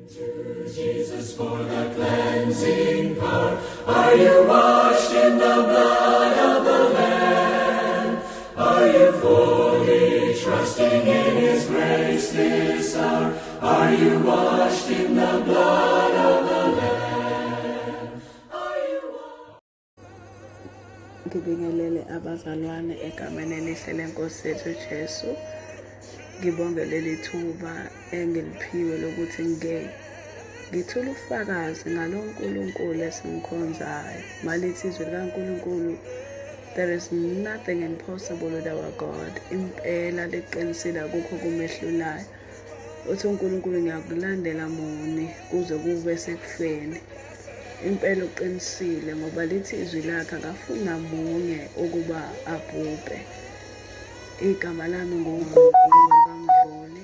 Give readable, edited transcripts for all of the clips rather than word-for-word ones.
To Jesus for the cleansing power. Are you washed in the blood of the Lamb? Are you fully trusting in His grace this hour? Are you washed in the blood of the Lamb? Are you Ngibingelele abazalwane egameni elihle leNkosi yethu Jesu. Ngibonge leli thuba engiliphiwe lokuthi ngithule ubufakazi ngalo nkulunkulu esimkhonzayo. Malithi izwi likaNkulunkulu, there is nothing impossible with our God. Impela liqinisile akukho kumehlulayo. Uthi uNkulunkulu ngiyakulandela muni kuze kube sekufeni. Impela uqinisile ngoba lithi izwi lakhe akafuni namunye ukuba abhubhe. Igama lami nguNgqongqoshi.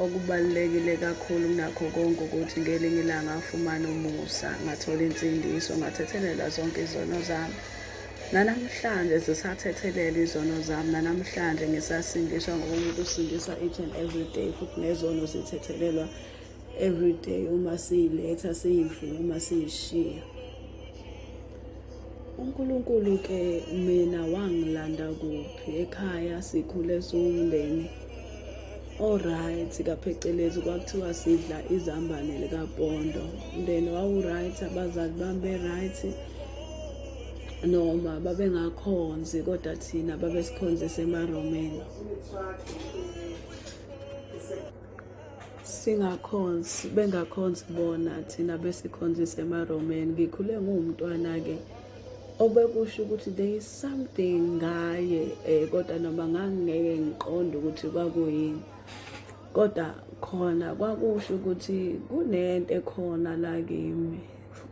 Okubalulekile kakhulu kunakho konke ukuthi ngelinye ilanga ngafumana umusa, ngathola insindiso, ngathethelela zonke izono zami. Nanamhlanje zisathethelela izono zami, nanamhlanje ngisasindiswa ngoba umuntu usindiswa each and every day, futhi nezono zithethelelwa every day uma siyiletha siyivuna uma siyishiya. uNkulunkulu ke mina wangilanda kuphi ekhaya sikhule siwumndeni alright kaphecelezi kwakuthiwa sidla izambane likaPondo. Umndeni wawu-right, abazali bami be-right noma babengakhonzi kodwa thina babesikhonzisa emaRomeni. Bengakhonzi bona thina besikhonzisa emaRomeni. Ngikhule ngumntwana-ke obekusho ukuthi there is something ngaye kodwa noma ngangingeke ngiqonde ukuthi kwakuyini, kodwa khona kwakusho ukuthi kunento ekhona la kimi.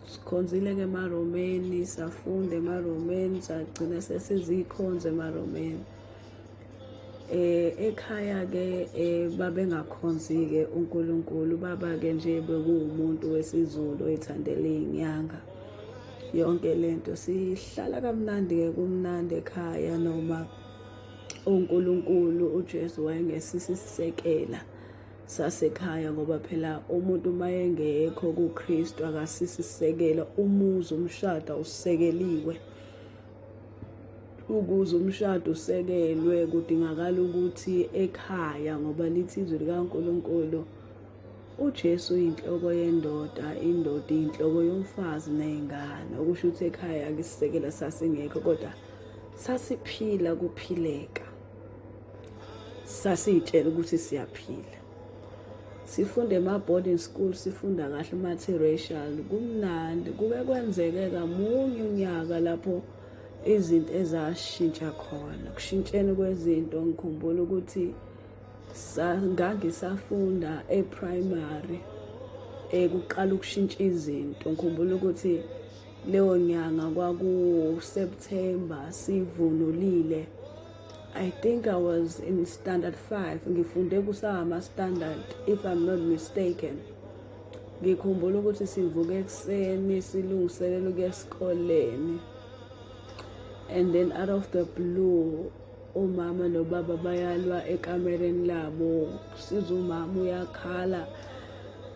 Sikhonzile-ke emaRomeni, safunda emaRomeni, sagcina sesizikhonza emaRomeni. Ekhaya-ke babengakhonzi-ke uNkulunkulu. Baba-ke nje bekuwumuntu wesiZulu oyithandela iy'nyanga. Yonke lento sihlala kamnandi-ke, kumnandi ekhaya noma uNkulunkulu uJesu wayengesisisekela sasekhaya ngoba phela umuntu mayengekho kuKristu akasisisekela. Umuzi umshado usekeliwe. Ukuze umshado usekelwe kudingakala ukuthi ekhaya, ngoba lithi izwi likaNkulunkulu uJesu uyinhloko yendoda, indoda iyinhloko yomfazi ney'ngane. Okusho ukuthi ekhaya akisisekela sasingekho kodwa sasiphila kuphileka. Sasiy'tshela ukuthi siyaphila. Sifunda ema-boarding school, sifunda kahle multiracial, kumnandi. Kuke kwenzeke kamunye unyaka lapho izinto ezashintsha khona. Kushintsheni kwezinto ngikhumbula ukuthi ngangisafunda e-primary kuqala ukushintsha izinto. Ngikhumbula ukuthi leyo nyanga kwaku-September, sivunulile. I think I was in standard 5. Ngifunde kusama-standard if I'm not mistaken. Ngikhumbula ukuthi sivuka ekuseni silungiselela ukuya esikoleni, and then out of the blue umama nobaba bayalwa ekamereni labo. Siza umama uyakhala,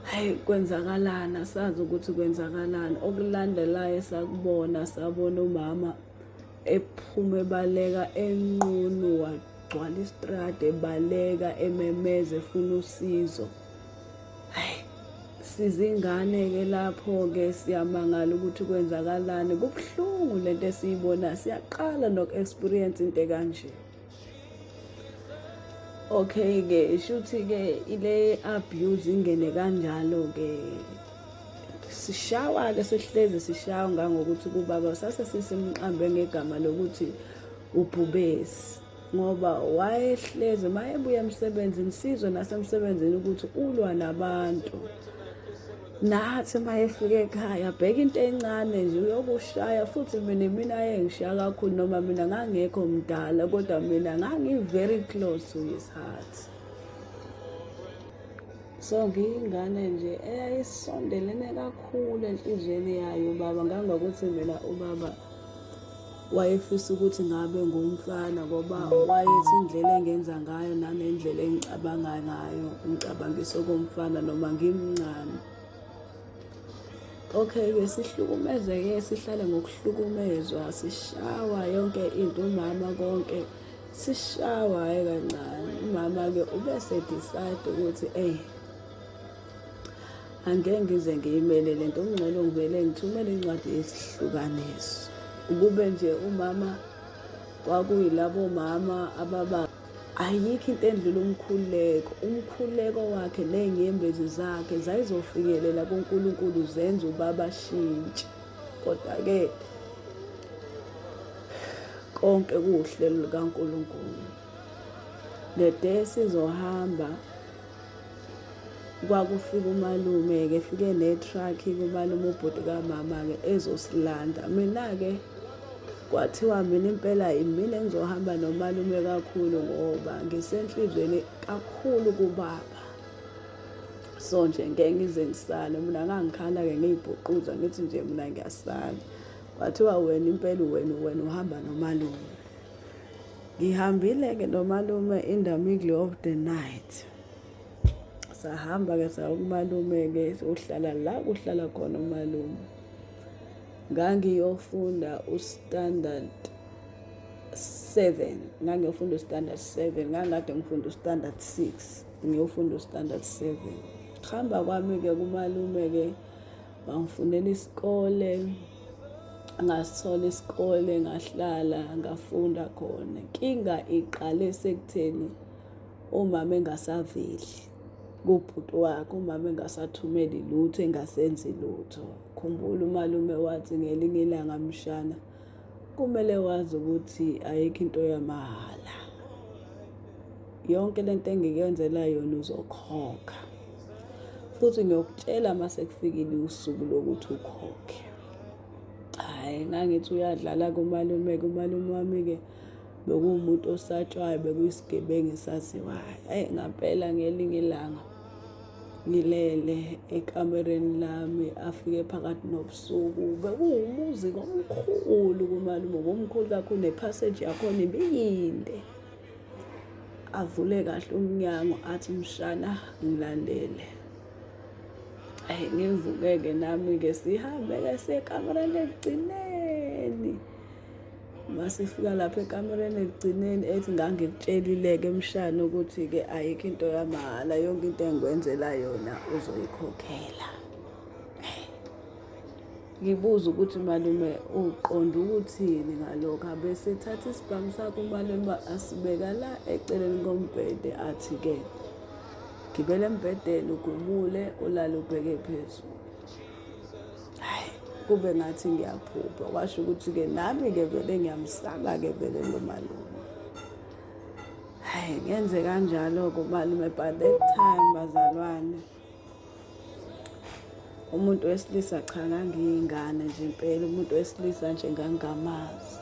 hayi kwenzakalana, asazi ukuthi kwenzakalani. Okulandelayo sabona umama ephuma ebaleka enqunu, wagcwala istrade ebaleka ememeza efuna usizo. Hayi sizingane-ke lapho-ke siyamangala ukuthi kwenzakalani. Kubuhlungu lento esiyibona, siyaqala noku-experience into kanje. Okay-ke shuthi-ke ile abuse ingene kanjalo-ke. Sishawa-ke sihlezi sishawa ngangokuthi kubaba sase sisimqambe ngegama lokuthi uBhubesi, ngoba wayehlezi mayebuya emsebenzini sizwe nasemsebenzini ukuthi ulwa nabantu. Nathi mayefika ekhaya bheka into encane nje uyokushaya. Futhi mina ayengishaya kakhulu noma mina ngangekho mdala kodwa mina ngangi-very close to his heart. So ngiyingane nje eyayisondelene kakhulu enhliziyweni yayo ubaba. Ngangokuthi mina ubaba wayefisa ukuthi ngabe ngumfana ngoba wayethi indlela engenza ngayo nanendlela engicabanga ngayo ngicabangise komfana noma ngimncane. Okay-ke sihlukumezeke, sihlale ngokuhlukumezwa, sishawa yonke into, umama konke sishawa hhayi kancane. Umama-ke ubese-decide ukuthi angeke ngize ngiyimele le nto, kungcono ngivele ngithumele incwadi yesihlukaniso. Ukube nje umama kwakuyilabo mama ayikho into endlula umkhuleko wakhe ney'nyembezi zakhe zayizofikelela kuNkulunkulu zenze ubaba ashintshe. Kodwa-ke konke kuwuhlelo lukaNkulunkulu. The day sizohamba kwakufika umalume-ke, efike netruck-i umalume ubhuti kamama-ke ezosilanda. Mina-ke kwathiwa mina impela imina engizohamba nomalume kakhulu ngoba ngisenhlizweni kakhulu kubaba. So nje ngeke ngize ngisale, mina ngangikhala-ke ngiy'bhuquza ngithi nje mina ngiyasala. Kwathiwa wena impela wena uhamba nomalume. Ngihambile-ke nomalume in the middle of the night. Sahamba-ke saya kumalume-ke sohlala la kuhlala khona umalume. Ngangiyofunda uStandard 7. Ngangikade ngifunda uStandard 6. Ngiyofunda uStandard 7. Kuhamba kwami-ke kumalume-ke bangifundela isikole. Ngasithola isikole ngahlala ngafunda khona. Inkinga iqale sekutheni umama engasaveli kubhuti wakhe, umama engasathumeli lutho, engasenzi lutho. Khumbula umalume wathi ngelinye ilanga mshana kumele wazi ukuthi ayikho into yamahhala. Yonke lento engikenzela yona uzokhokha. Futhi ngiyokutshela mase kufikile usuku lokuthi ukhokhe. Hhayi ngangithi uyadlala kumalume wami-ke bekuwumuntu osatshwayo, bekuyisigebengu esaziwayo. Ngampela ngelinye ilanga ngilele ekamereni lami afike phakathi nobusuku. Bekuwumuziki omkhulu kumalume, omkhulu kakhulu, nephaseji yakhona ibiyinde. Avule kahle umnyango athi mshana ngilandele. Ngivuke-ke nami-ke sihambe-ke siyekamereni ekugcineni. Masifika lapha ekamereni ekugcineni ethi ngangikutshelile-ke mshana ukuthi-ke ayikho into yamahhala, yonke into engikwenzela yona uzoyikhokhela. Ngibuza ukuthi malume uqonda ukuthini ngalokho. Abesethatha isibhamu sakhe umalume asibeka la eceleni kombhede athi-ke gibela embhedeni ugumule ulale ubheke phezulu. Kube ngathi ngiyaphupha. Kwasho ukuthi-ke nami-ke vele ngiyamsaba-ke vele lo malume. Ngenze kanjalo-ke umalume, but that time bazalwane umuntu wesilisa cha ngangiyingane nje impela, umuntu wesilisa nje ngangingamazi.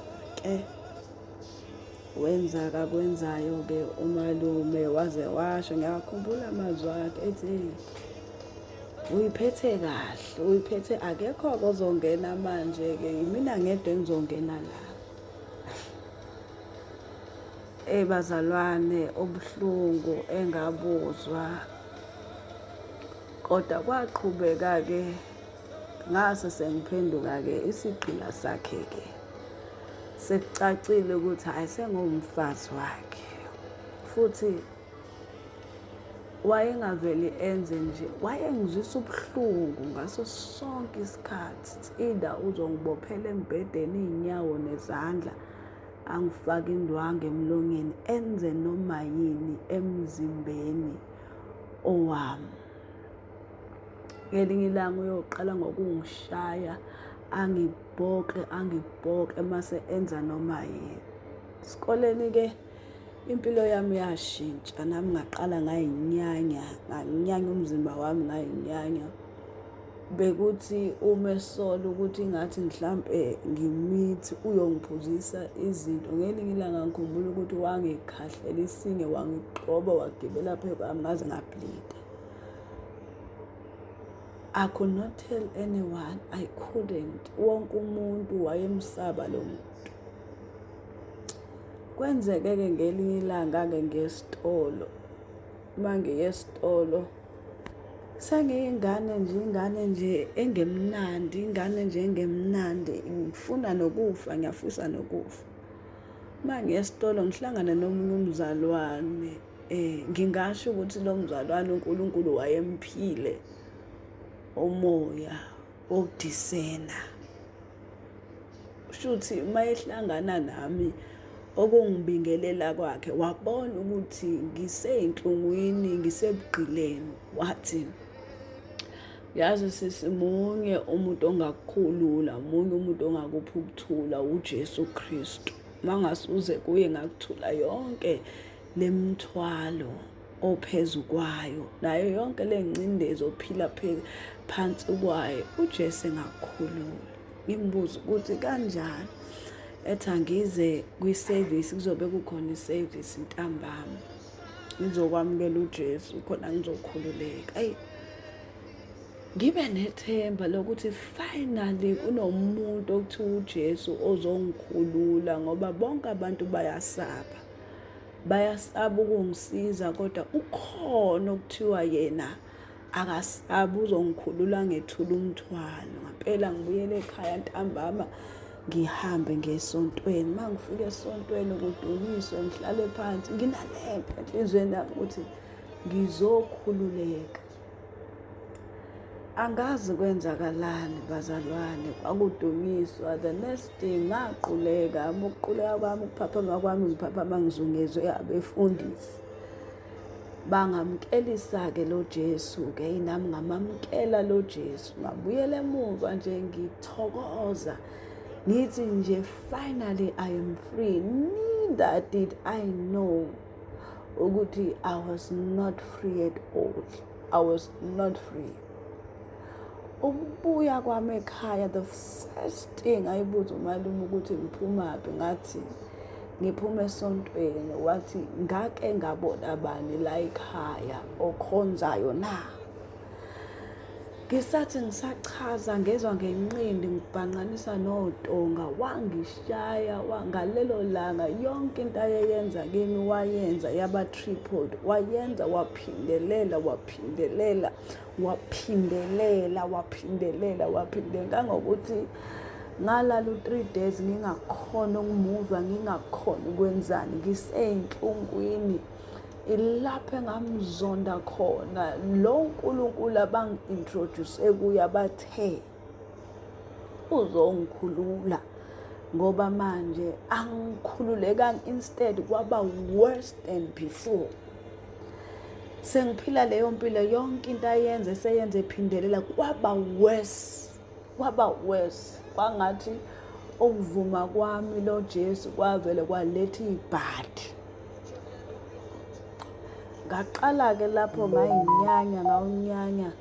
Wenza akakwenzayo-ke umalume waze washo. Ngiyakhumbula amazwi akhe ethi uyiphethe kahle, akekho-ke ozongena manje-ke, yimina ngedwa engizongena la. Bazalwane, obuhlungu engabuzwa, kodwa kwaqhubeka-ke ngase sengiphenduka-ke isigqila sakhe-ke. Sekucacile ukuthi hhayi sengumfazi wakhe. Futhi wayengaveli enze nje, wayengizwisa ubuhlungu ngaso sonke isikhathi. Either uzongibophela embhedeni iy'nyawo nezandla, angifake indwangu emlonyeni, enze noma yini emzimbeni owami. Ngelinye ilanga uyoqala ngokungishaya, angibhoke mase enza noma yini. Esikoleni-ke impilo yami yashintsha, nami ngaqala ngayinyanya umzimba wami ngayinyanya. Bekuthi uma esola ukuthi ngathi mhlampe ngimithi uyongiphuzisa izinto. Ngelinye ilanga ngikhumbula ukuthi wangikhahlela isinge, wangigxoba, wagibela phezu kwami ngaze ngableeda. I could not tell anyone, I couldn't. Wonke umuntu wayemsaba lo muntu. Kwenzeke-ke ngelinye ilanga-ke ngesitolo, uma ngiye esitolo sengiyingane nje engemnandi, ngifuna nokufa, ngiyafisa nokufa. Uma ngiye esitolo ngihlangane nomunye umzalwane, ngingasho ukuthi lo mzalwane uNkulunkulu wayemphile umoya wokudisena. Shuthi uma ehlangana nami okungibingelela kwakhe, wabona ukuthi ngiseyinhlungwini, ngisebugqileni, wathi, yazi sisi, munye umuntu ongakukhulula, munye umuntu ongakupha ukuthula, uJesu Kristu. Mangasuze kuye ngakuthula yonke lemthwalo ophezu kwayo, nayo yonke lengcindezi ophila phansi kwayo, uJesu engakukhulula. Ngimbuza ukuthi kanjani? Ethi angize kwisevisi, kuzobe kukhona isevisi ntambama, ngizokwamukela uJesu khona ngizokhululeka. Ngibe nethemba lokuthi finally kunomuntu okuthiwa uJesu ozongikhulula, ngoba bonke abantu bayasaba ukungisiza, kodwa ukhona okuthiwa yena akasabi, uzongikhulula ngethula umthwalo. Ngampela ngibuyele ekhaya ntambama, ngihambe ngesontweni. Uma ngifika esontweni kudunyiswe, ngihlale phansi, nginalempe enhlizweni yami ukuthi ngizokhululeka. Angazi kwenzakalani bazalwane, kwakudunyiswa. The next day ngaquleka, ukuquleka kwami, ukuphaphama kwami, ngiphaphama ngizungezwe abefundisi. Bangamkelisa-ke lo Jesu-ke, nami ngamamkela lo Jesu. Ngabuyela emuva nje ngithokoza, ngithi nje finally I am free. Neither did I know ukuthi I was not free at all. I was not free. Ukubuya kwami ekhaya, the first thing ayibuza umalume ukuthi ngiphumaphi, ngathi ngiphume esontweni. Wathi ngake ngabona bani la ekhaya okhonzayo na? Ngisathi ngisachaza, ngezwa ngenqindi ngibhanqanisa notonga, wangishaya. Ngalelo langa yonke into ayeyenza kimi wayenza yaba tripled, wayenza waphindelela, kangokuthi ngalala u-3 days ngingakhona ukumuva, ngingakhona ukwenzani, ngiseyinhlungwini. Ilapho engamzonda khona lo nkulunkulu abangi-introduce kuye, bathe uzongikhulula, ngoba manje angikhululekanga, instead kwaba worse than before. Sengiphila leyo mpilo, yonke into ayenza eseyenza ephindelela, kwaba worse. Kwangathi ukuvuma kwami lo Jesu kwavele kwaletha ibhadi. Ngaqala-ke lapho ngawunyanya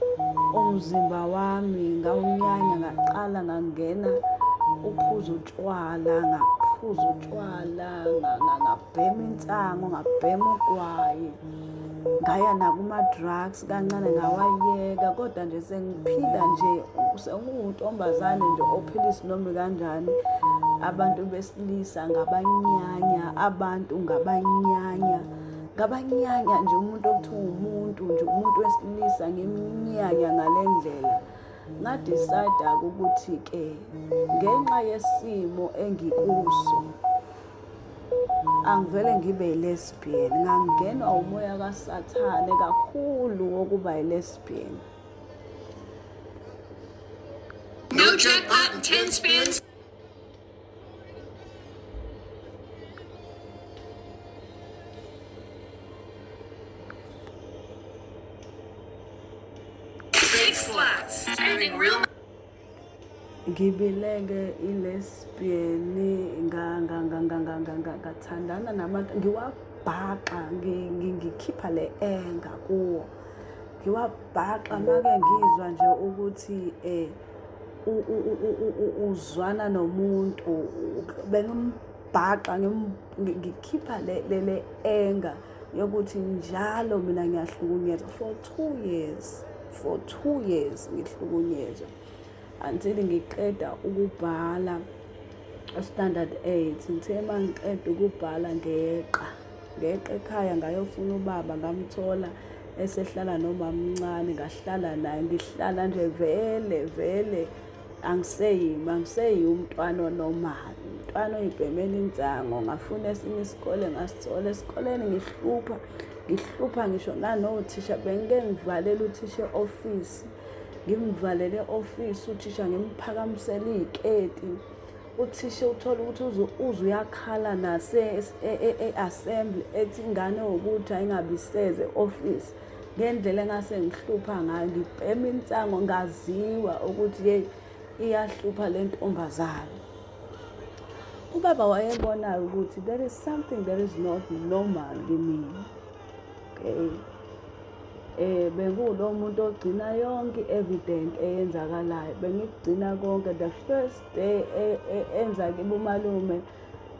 umzimba wami, ngaqala ngangena uphuza utshwala, ngabhema insango, ngabhema ugwayi, ngaya nakuma-drugs kancane ngawayeka. Kodwa nje sengiphila nje, sengiwuntombazane nje ophila isinomi kanjani. Abantu besilisa ngabanyanya, abantu ngabanyanya nje, umuntu okuthiwa umuntu nje, umuntu wesilisa ngimnyanya ngale ndlela. Ngadicide-ke ukuthi-ke ngenxa yesimo engikuso angivele ngibe yi-lesbian. Ngangenwa umoya kaSathane kakhulu wokuba yi-lesbian. No jackpot in 10 spins. Ngibileke i-lesbian, ngathandana nabantu, ngiwabhaqa, ngikhipha le anger kuwo, ngiwabhaqa. Make ngizwa nje ukuthi uzwana nomuntu, bengimbhaqa, ngikhipha le anger yokuthi njalo mina ngiyahlukunyezwa for 2 years ngihlukunyezwa, until ngiqeda ukubhala standard 8 ngithe mangiqeda ukubhala ngeqa ekhaya ngayofuna ubaba ngamthola esehlala nomamncane ngahlala naye ngihlala nje vele angiseyi umntwana onormal umntwana oyibhemela intsango ngafuna esinye isikole ngasithola esikoleni ngihlupha ngisho nanothisha bengike ngivalele uthisha e-office ngimvalele e-office uthisha ngimphakamisela iy'keti uthisha uthola ukuthi uze uyakhala e-assembly ethi ingane ukuthi ayingabiseze e-office ngendlela engase ngihlupha ngayo ngibhema intsango ngaziwa ukuthi iyahlupha le ntombazane. Ubaba wayebona ukuthi there is something that is not normal kimina. Bengulo muntu ogcina yonke evident eyenzakalayo bengigcina konke the first day enza kibo malume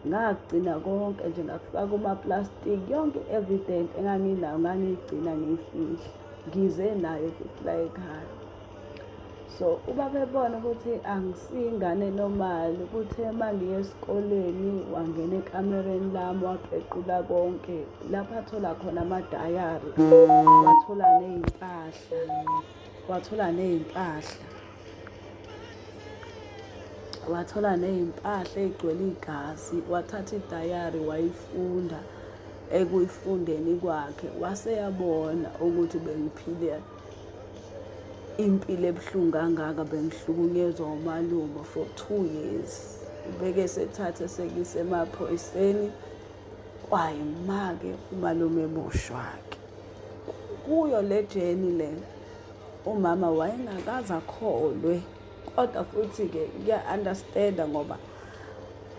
ngagcina konke nje ngakufaka kuma-plastic yonke evident enganginayo ngangiyigcina ngiyifihla ngize nayo futhi la ekhaya. So ubaba ebona ukuthi angisiyingane normal ukuthi mangiye esikoleni wangena ekamereni lami wapequla konke lapho athola khona amadayari wathola ney'mpahla ey'gcwele igazi wathatha idayari wayifunda ekuyifundeni kwakhe waseyabona ukuthi bengiphile impilo ebuhlungu kangaka bengihlukunyezwa umalume for 2 years ubeke sethatha sekise emaphoyiseni kwayima-ke umalume eboshwa-ke kuyo le jeni le umama wayengakaze akholwe kodwa futhi-ke kuya-understanda ngoba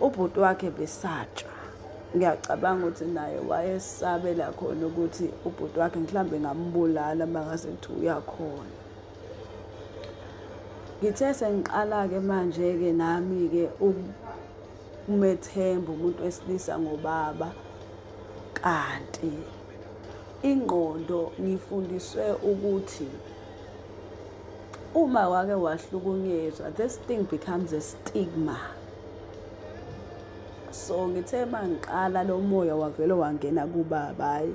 ubhuti wakhe besatshwa ngiyacabanga ukuthi naye wayesabela khona ukuthi ubhuti wakhe mhlawumbe ngambulala mangase kuthiwa uyakhona. Ngithe sengiqala-ke manje-ke nami-ke umethemba umuntu wesilisa ngobaba kanti ingqondo ngifundiswe ukuthi uma wake wahlukunyezwa this thing becomes a stigma. So ngithe mangiqala lo moya wavele wangena kubaba hayi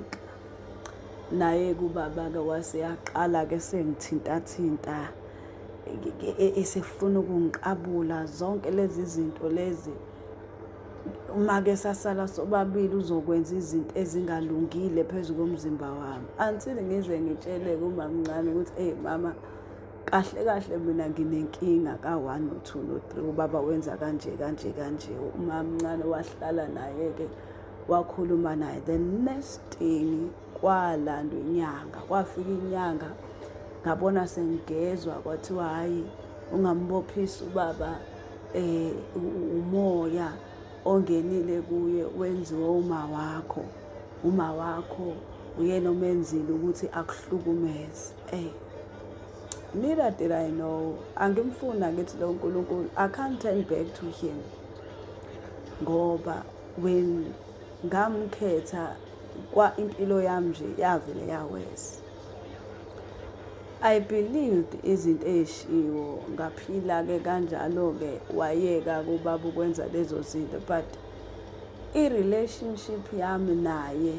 naye kubaba-ke waseyaqala-ke sengithintathinta esefuna ukungiqabula zonke lezi zinto lezi uma-ke sasala sobabili uzokwenza izinto ezingalungile phezu komzimba wami until ngize ngitshele-ke umamncane ukuthi mama kahle mina nginenkinga ka-1 no-2 no-3 ubaba wenza kanje umamncane wahlala naye-ke wakhuluma naye the next thing kwalandwa inyanga kwafika inyanga ngabona sengigezwa kwathiwa hayi ungambophisa ubaba umoya ongenile kuye wenziwe uma wakho uyena omenzile ukuthi akuhlukumeze. Neither did I know angimfuna ngithi lo nkulunkulu I can't turn back to him ngoba when ngamkhetha kwa impilo yami nje yavele yawesa. I believed izinto ezishiwo ngaphila-ke kanjalo-ke wayeka kubaba ukwenza lezo zinto but i-relationship yami naye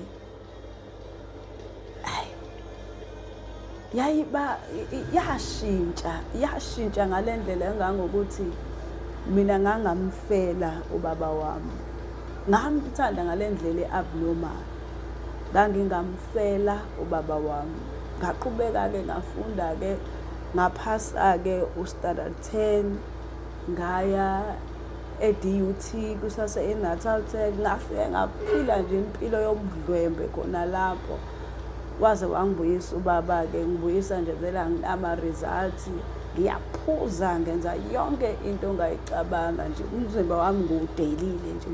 yashintsha ngale ndlela engangokuthi mina ngangamfela ubaba wami ngamthanda ngale ndlela e-abnormal ngangingamfela ubaba wami ngaqhubeka-ke ngafunda-ke ngaphasa-ke u-standard 10 ngaya e-DUT kusase-Natal Tech ngafike ngaphila nje impilo yobudlwembe khona lapho waze wangibuyisa ubaba-ke ngibuyisa nje vele anginama-results ngiyaphuza ngenza yonke into ongayicabanga nje umzimba wami ngiwudelile nje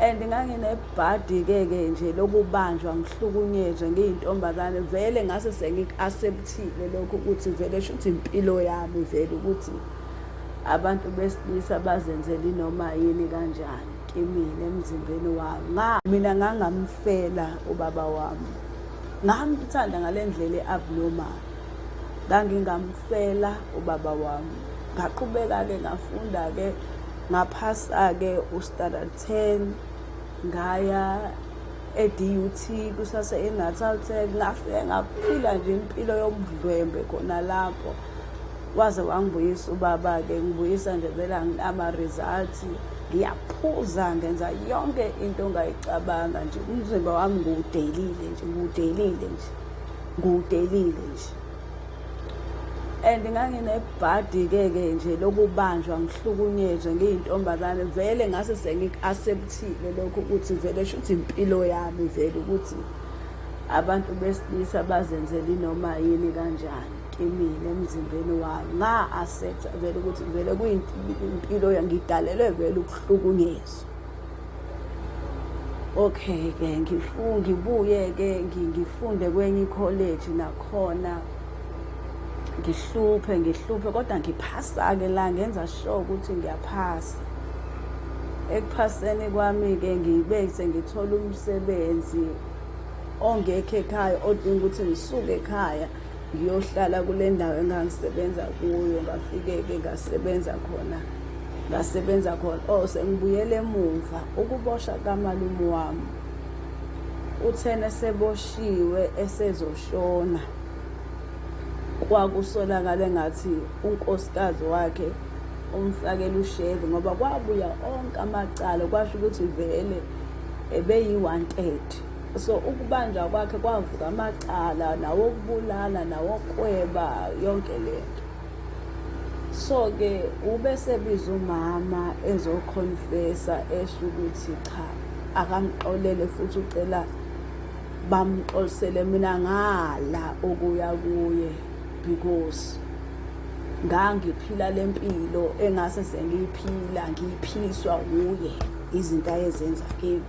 and nganginebhadi-ke nje lokubanjwa ngihlukunyezwe ngiyintombazane vele ngase sengiku-accept-ile lokho ukuthi vele shuthi impilo yami vele ukuthi abantu besilisa bazenzela inoma yini kanjani kimina emzimbeni wami mina ngangamfela ubaba wami ngamthanda ngale ndlela e-abnormal ngangingamfela ubaba wami ngaqhubeka-ke ngafunda-ke ngaphasa-ke u-standard 10 ngaya e-DUT kusase e-Natal Tech ngafike ngaphila nje impilo yobudlwembe khona lapho waze wangibuyisa ubaba-ke ngibuyisa nje vele ama-results ngiyaphuza ngenza yonke into ongayicabanga nje umzimba wami ngiwudelile nje and nganginebhadi-ke nje lokubanjwa ngihlukunyezwe ngiyintombazane vele ngase sengiku-accept-ile lokho ukuthi vele shuthi impilo yami vele ukuthi abantu besilisa bazenzela inoma yini kanjani kimina emzimbeni wami nga-accept vele ukuthi vele kuyimpilo ngidalelwe vele ukuhlukunyezwa. Okay-ke ngibuye-ke ngifunde kwenye ikholeji nakhona ngihluphe kodwa ngiphasa-ke la ngenza sure ukuthi ngiyaphasa. Ekuphaseni kwami-ke ngibe sengithola umsebenzi ongekho ekhaya odinga ukuthi ngisuke ekhaya ngiyohlala kule ndawo engangisebenza kuyo. Ngafike-ke ngasebenza khona sengibuyele emuva ukuboshwa kamalume wami uthena eseboshiwe esezoshona. Kwakusolakala engathi unkosikazi wakhe umfakela usheve ngoba kwabuya onke amacala kwasho ukuthi vele ebeyi-wanted. So ukubanjwa kwakhe kwavuka amacala nawokubulala nawokweba yonke lento. So-ke ubesebiza umama ezokhonfesa esho ukuthi cha akamxolele futhi ucela bamxolisele mina ngala okuya kuye because ngangiphila lempilo engase ngiyiphiliswa uye izinto ayezenza kimi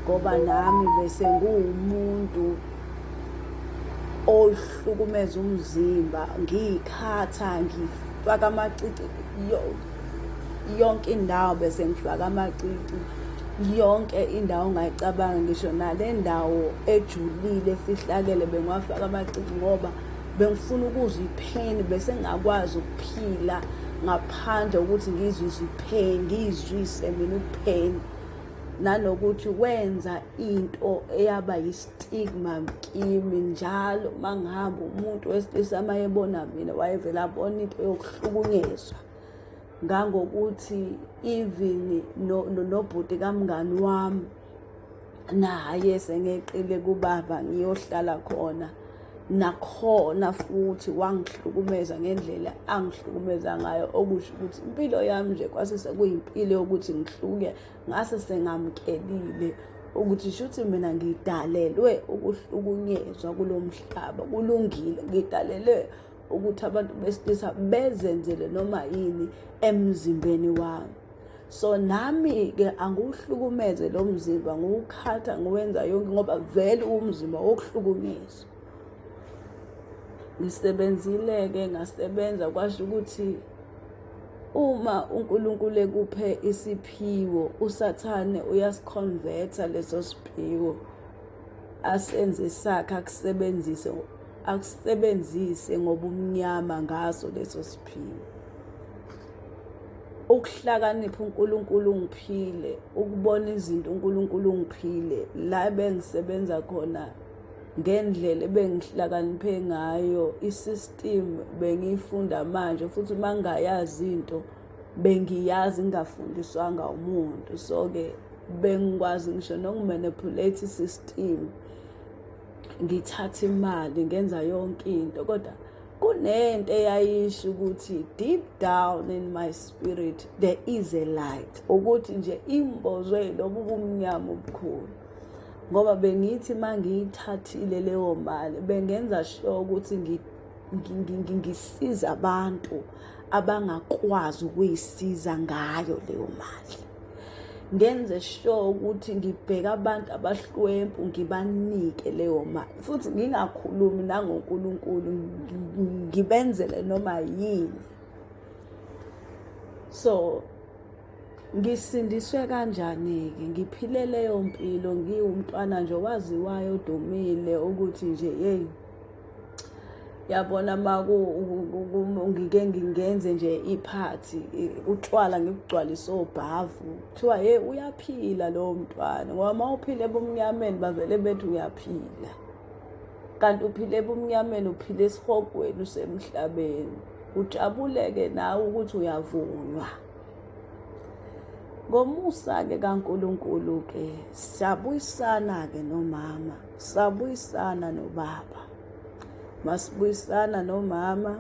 ngoba nami bese ngumuntu ohlukumeza umzimba ngikhatha ngifaka amacici yonke indawo bese ngifaka amacici yonke indawo ongayicabanga ngisho nale ndawo ejulile efihlakele bengwafaka amacici ngoba bengifuna ukuzwa ipain bese ngakwazi ukuphila ngaphandle ukuthi ngizwe ipain ngizwise mina upain nanokuthi wenza into eyaba yistigma kimi njalo mangihamba umuntu wesilisa mayebona mina wayevela abona into yokuhlukunyezwa ngangokuthi even nobhuti kamngani wami naye sengeqile kubaba ngiyohlala khona nakhona futhi wangihlukumeza ngendlela angihlukumeza ngayo okusho ukuthi impilo yami nje kwase sekuyimpilo yokuthi ngihluke ngase sengamkelile ukuthi shuthi mina ngidalelwe ukuhlukunyezwa kulomhlaba kulungile ngidalelwe ukuthi abantu besilisa bezenzele noma yini emzimbeni wami. So nami-ke angiwuhlukumeze lo mzimba ngiwukhatha ngiwenza yonke ngoba vele umzimba wokuhlukunyezwa. Ngisebenzile-ke ngasebenza kwasho ukuthi uma uNkulunkulu ekuphe isiphiwo usathane uyasiconverta leso siphiwo asenze sakhe akusebenzise ngobumnyama ngaso leso siphiwo. Ukuhlakanipha uNkulunkulu ungiphile ukubona izinto uNkulunkulu ungiphile la bengisebenza khona ngendlela ebengihlakaniphe ngayo isystem bengiyifunda manje futhi mangayazi into bengiyazi ngafundiswanga umuntu. So-ke bengikwazi ngisho nokumanipulate isystem ngithatha imali ngenza yonke into kodwa kunento eyayisho ukuthi deep down in my spirit there is a light ukuthi nje imbozwe lobu bumnyama obukhulu ngoba bengithi mangiyithathile leyo mali bengenza sure ukuthi ngisiza abantu abangakwazi ukuyisiza ngayo leyo mali. Ngenze sure ukuthi ngibheka abantu abahlwempu ngibanike leyo mali futhi ngingakhulumi nangoNkulunkulu ngibenzele noma yini. So ngisindiswe kanjani-ke ngiphile leyo mpilo ngiwumntwana nje owaziwayo odumile ukuthi nje yabona ngike ngingenze nje iphathi utshwala ngikugcwalisa obhavu kuthiwa hey uyaphila lo mntwana ngoba mawuphile ebumnyameni bavele bethi uyaphila kanti uphile ebumnyameni uphile esihogweni usemhlabeni ujabuleke nawe ukuthi uyavunywa ngomusa-ke kaNkulunkulu-ke siyabuyisana-ke nomama sabuyisana nobaba masibuyisana nomama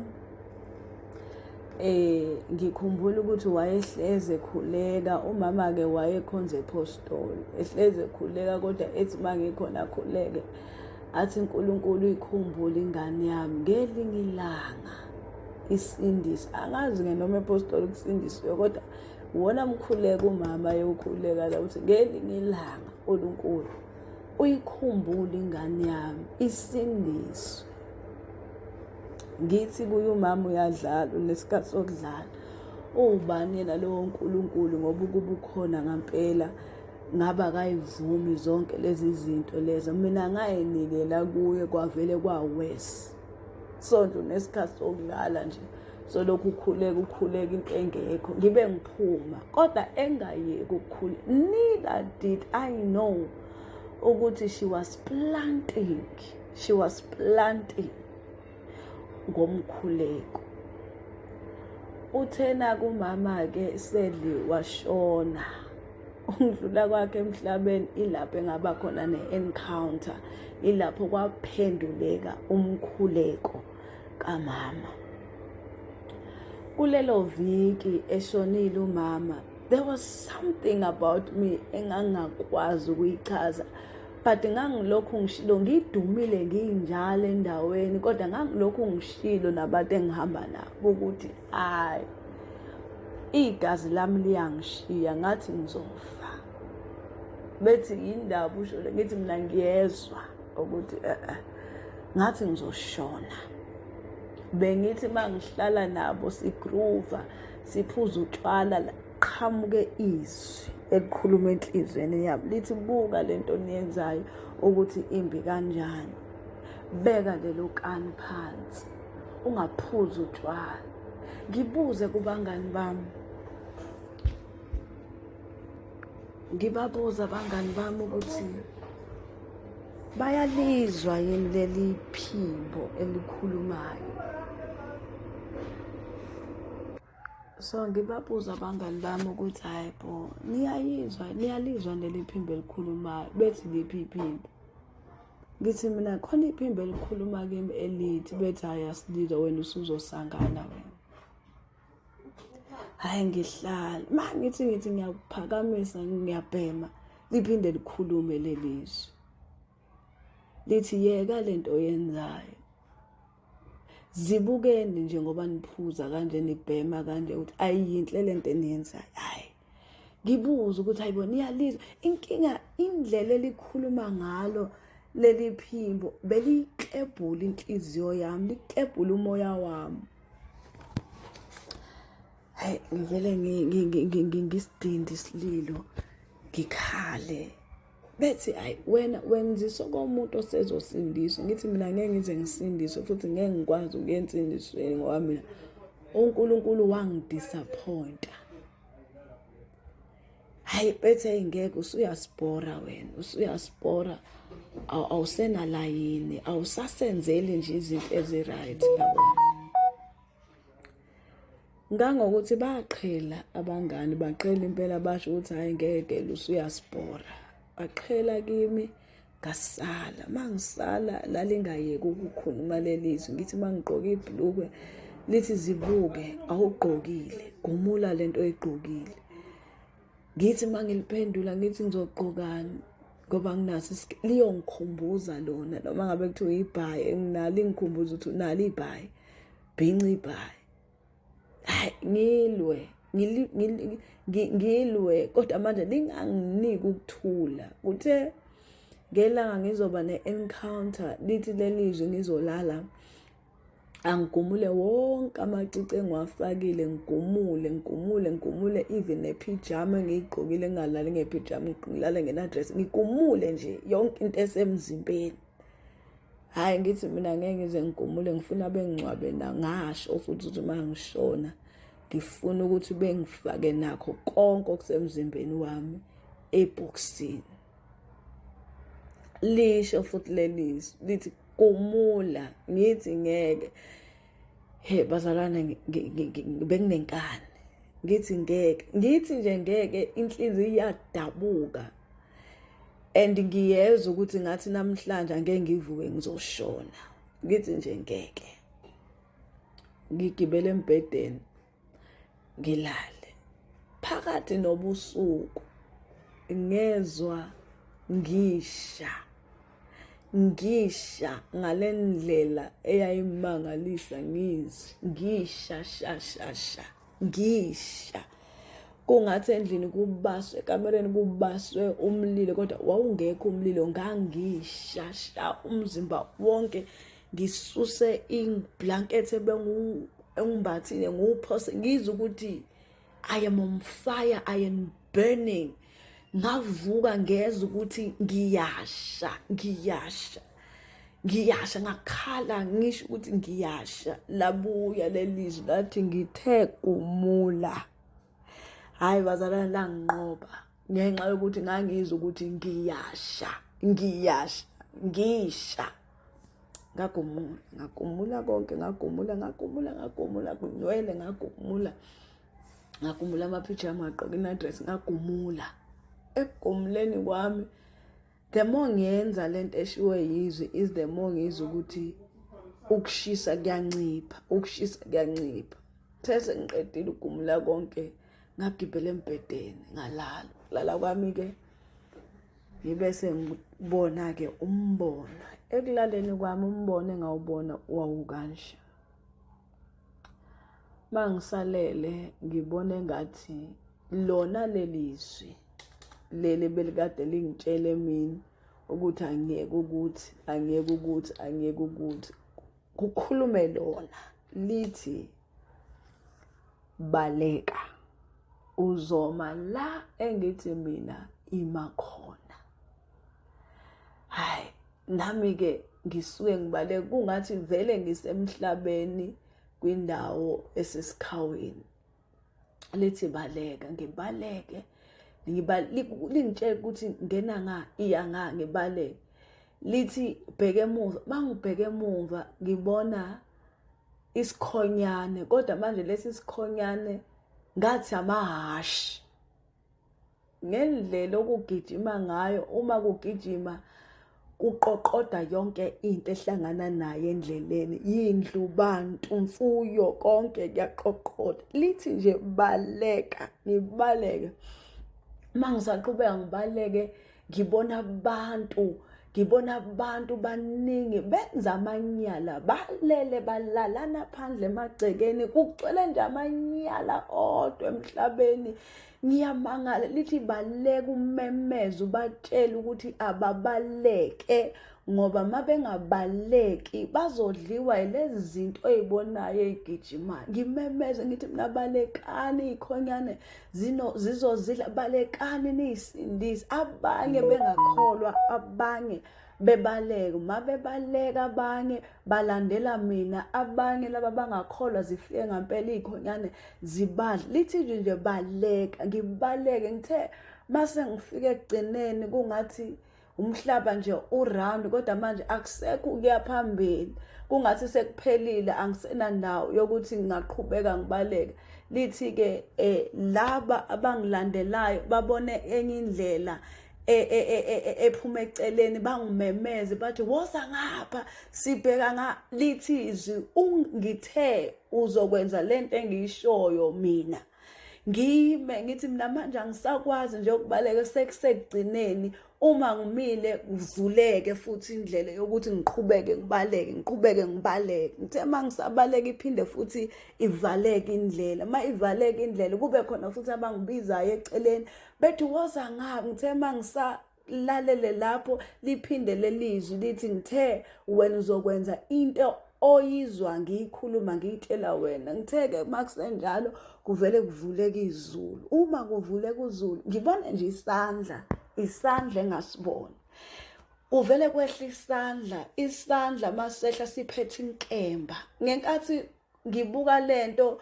ngikhumbula ukuthi wayehleze ekhuleka umama-ke wayekhonza ePostoli ehleze ekhuleka kodwa ethi mangikhona akhuleke athi uNkulunkulu uyikhumbule ingane yami ngelinye ilanga isindisa angazi-ke noma ePostoli kusindisiwe kodwa wona mkhuleko umama yokhuleka la uthi ngelinye ilanga uNkulunkulu uyikhumbule ingane yami isindiswe ngithi kuye umama uyadlala unesikhathi sokudlala ubani yena lowo uNkulunkulu ngoba ukuba ukhona ngampela ngaba akayivumi zonke lezi zinto lezo mina ngayinikela kuye kwavele kwawesi sonto nesikhathi sokudlala nje so lokhu ukhuleka into engekho ngibe ngiphuma kodwa engayeki ukukhuleka neither did I know ukuthi she was planting ngomkhuleko uthena kumama-ke seli washona ukudlula kwakhe emhlabeni ilapho engaba khona ne-encounter ilapho kwaphenduleka umkhuleko kamama kulelo viki eshonile umama there was something about me engangakwazi ukuyichaza but ngangilokhu ngishilo ngidumile nginjalo endaweni kodwa ngangilokhu ngishilo nabantu engihamba nabo ukuthi hayi igazi lami liyangishiya ngathi ngizofa bethi yindaba usho le ngithi mina ngiyezwa ukuthi ngathi ngizoshona bengithi mangihlala nabo sigroova siphuza utshwala qhamuke izwi elikhuluma enhlizweni yami lithi buka lento niyenzayo ukuthi imbi kanjani beka lelo kani phansi ungaphuza utshwala ngibuze kubangani bami ngibabuza abangani bami ukuthi bayalizwa yini leli phimbo elikhulumayo so ngibabuza abangani bami ukuthi hayi bo niyalizwa leli phimbo elikhulumayo bethi liphi iphimbo ngithi mina khona iphimbo elikhuluma kimi elithi bethi hayi asilizwa wena usuzosangana wena hayi ngihlala mangithi ngiyaphakamisa ngiyabhema liphinde likhulume lelizwi lithi yeka lento oyenzayo zibukeni nje ngoba niphuza kanje nibhema kanje ukuthi ayiyinhle lento eniyenzayo hayi ngibuza ukuthi hayibo niyalizwa inkinga indlela elikhuluma ngalo leli phimbo beliklebhula inhliziyo yami liklebhula umoya wami hayi ngivele ngisidindi isililo ngikhale bethi hayi wena wenziswa komuntu osezosindiswa ngithi mina ngeke ngize ngisindiswe futhi ngeke ngikwazi ukuyensindisweni ngoba mina uNkulunkulu wangidisappointa hayi bethe ingeke usuyasipora wena usuyasipora awusena layini awusasenzeli nje izinto eziright yabona ngangokuthi baqhela abangani baqhela impela basho ukuthi hayi ngeke usuyasipora baqhela kimi ngasala mangisala lalingayeki ukukhuluma lelizwi ngithi mangigqoka ibhlukwe lithi zibuke awugqokile gumula lento oyigqokile ngithi mangiliphendula ngithi ngizogqokani ngoba nginaso liyongikhumbuza lona noma ngabe kuthiwa ibhayi enginalo ingikhumbuza ukuthi unalo ibhayi bhinca ibhayi hayi ngilwe kodwa manje linganginiki ukuthula kuthe ngelanga ngizoba ne-encounter lithi lelizwi ngizolala angigumule wonke amacici engiwafakile ngigumule even nepijama engiyigqokile ngingalali ngepijama ngilale ngenadress ngigumule nje yonke into esemzimbeni Hhayi ngithi mina ngeke ngize ngigomule, ngifuna bengingcwabe ngasho futhi ukuthi uma ngishona ngifuna ukuthi bengifake nakho konke okusemzimbeni wami ebhokisini. Lisho futhi lelizwi lithi gomula, ngithi ngeke. Bazalwane benginenkani, ngithi ngeke, ngithi nje ngeke, inhliziyo iyadabuka. And ngiyeza ukuthi ngathi namhlanje angeke ngivuke ngizoshona. Ngithi nje ngeke. Ngigibele embhedeni ngilale. Phakathi nobusuku ngezwa ngisha ngale ndlela eyayimangalisa, ngisha shashasha, ngisha kungathi endlini kubaswe, ekamereni kubaswe umlilo, kodwa wawungekho umlilo. Ngangishasha umzimba wonke, ngisuse iblanket engimbathile, nguphose, ngizwe ukuthi I am on fire, I am burning. Ngavuka ngeza ukuthi ngiyasha, ngakhala ngisho ukuthi ngiyasha. Labuya lelizwi lathi ngithe gomula. Hayi bazalwane, langinqoba ngenxa yokuthi ngangizwa ukuthi ngisha. Ngagomula konke, ngagomula kunwele, ngagomula amapijama, ngagqoka inadress, ngagomula. Ekugomuleni kwami, the more ngiyenza lento eshiwe yizwi is the more ngizwa ukuthi ukushisa kuyancipha. These ngiqedile ukugomula konke, ngagibela embhedeni ngalala. Lala kwami-ke ngibe sengibona-ke umbono. Ekulaleni kwami umbono engawubona wawukanje. Mangisalele ngibona engathi lona lelizwi leli belikade lingitshele mina ukuthi angiyeke ukuthi kukhulume lona lithi baleka, uzoma la engithi mina ima khona. Hayi nami-ke ngisuke ngibaleka, kungathi vele ngisemhlabeni kwindawo esesikhaweni. Lithi baleka, ngibaleke, lingitshela ukuthi ngena iya ngibaleke. Lithi bheke emuva, mangibheke emuva ngibona isikhonyane, kodwa manje lesi sikhonyane ngathi amahashi. Ngendlela okugijima ngayo, uma kugijima kuqoqoda yonke into ehlangana naye endleleni, yindlu, bantu, mfuyo, konke kuyaqoqoda. Lithi nje baleka, ngibaleke. Mangisaqhubeka ngibaleke, ngibona abantu baningi benza amanyala, balele balalana phandle emagcekeni, kugcwele nje amanyala odwa emhlabeni. Ngiyamangala, lithi baleka, umemeze ubatshela ukuthi ababaleke, ngoba mabengabaleki bazodliwa yilezi zinto ezibonayo ezigijimayo. Ngimemeze ngithi mina balekani, ikhonyane zizozidla, balekani niyisindise. Abanye bengakholwa, abanye bebaleka. Mabebaleka abanye balandela mina, abanye laba bangakholwa zifike ngempela izikhonyane zibadla. Lithi nje baleka, ngibaleke. Ngithe mase ngifike ekugcineni kungathi umhlaba nje uround, kodwa manje akusekho ukuya phambili, kungathi sekuphelile, angisenandawo yokuthi ngingaqhubeka ngibaleke. Lithi-ke laba abangilandelayo babone enye indlela ephuma eceleni, bangimemeze bathi woza ngapha sibheka lithi izwi ungithe uzokwenza lento engiyishoyo mina. Ngithi mina manje angisakwazi nje ukubaleka, sekusekugcineni. Uma ngimile kuvuleke futhi indlela yokuthi ngiqhubeke ngibaleke. Ngithe mangisabaleka iphinde futhi ivaleke indlela. Ma ivaleke indlela kube khona futhi abangibizayo eceleni bethi woza ngapha. Ngithe mangisalalele lapho liphinde lelizwi lithi ngithe wena uzokwenza into oyizwa ngiyikhuluma ngiyitshela wena. Ngithe-ke makusenjalo kuvele kuvuleke izulu. Uma kuvuleke izulu ngibona nje isandla engasibona. Kuvele kwehla isandla masehla siphethe inkemba. Ngenkathi ngibuka lento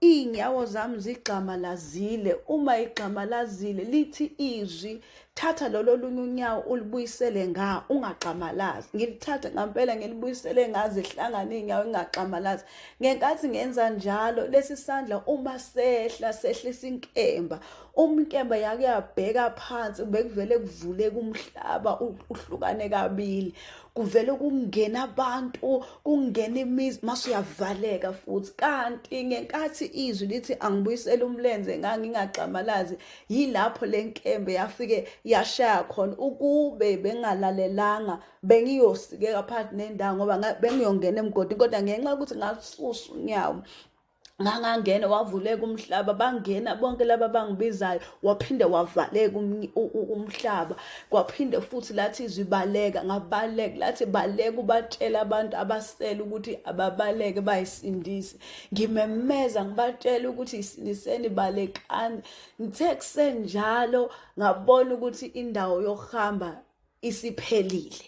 iy'nyawo zami zigxamalazile. Uma igxamalazile lithi izwi, thatha lolo lunye unyawo ulibuyisele ungagxamalazi. Ngilithatha ngampela ngilibuyisele zihlangane iy'nyawo ngingagxamalazi. Ngenkathi ngenza njalo lesi sandla uma sehlisa inkemba, inkemba yake yabheka phansi, bekuvele kuvuleka umhlaba uhlukane kabili. Kuvele kungena abantu, kungena imizi, mase uyavaleka futhi. Kanti ngenkathi izwi lithi angibuyisele umlenze ngingagxamalazi, yilapho le nkembe yafike yashaya khona. Ukube bengalalelanga bengiyosikeka phakathi nendawo ngoba bengiyongena emgodini, kodwa ngenxa yokuthi ngasusa unyawo ngangangena wavuleka umhlaba, bangena bonke laba bangibizayo, waphinde wavaleka umhlaba. Kwaphinde futhi lathi izwi baleka, ngabaleka, lathi baleka ubatshela abantu abasele ukuthi ababaleke bayisindise. Ngimemeza ngibatshela ukuthi isindiseni, balekani. Ngithe kusenjalo ngabona ukuthi indawo yokuhamba isiphelile,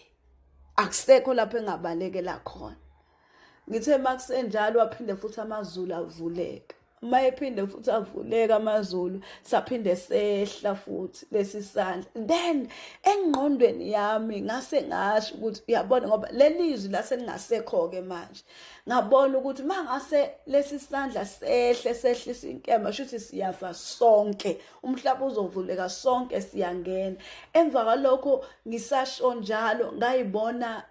akusekho lapho engabalekela khona. Ngithe makusenjalo waphinde futhi amazulu avuleka. Mayephinde futhi avuleka amazulu, saphinde sehla futhi lesi sandla. Then engqondweni yami ngase ngasho ukuthi uyabona, ngoba leli izwi lase lingasekho-ke manje. Ngabona ukuthi mangase lesi sandla sehlisa inkemba, shuthi siyafa sonke, umhlaba uzovuleka sonke siyangena. Emva kwalokho ngisasho njalo ngayibona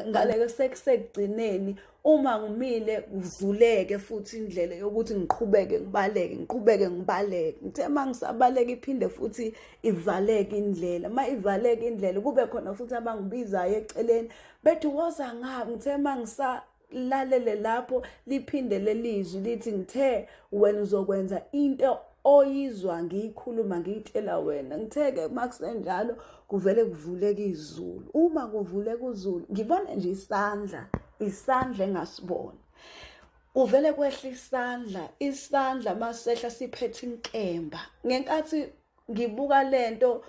ngaleke sekugcineni, uma ngimile kuvuleke futhi indlela yokuthi ngiqhubeke ngibaleke. Ngithe mangisabaleka iphinde futhi ivaleke indlela. Ma ivaleke indlela kube khona futhi abangibizayo eceleni bethi woza ngapha. Ngithe mangisalalele lapho liphinde lelizwi lithi, ngithe wena uzokwenza into oyizwa ngiyikhuluma ngiyitshela wena. Ngithe-ke makusenjalo kuvele kuvuleka izulu. Uma kuvuleka izulu ngibona nje isandla engasibona. Kuvele kwehla isandla masehla siphethe inkemba. Ngenkathi ngibuka lento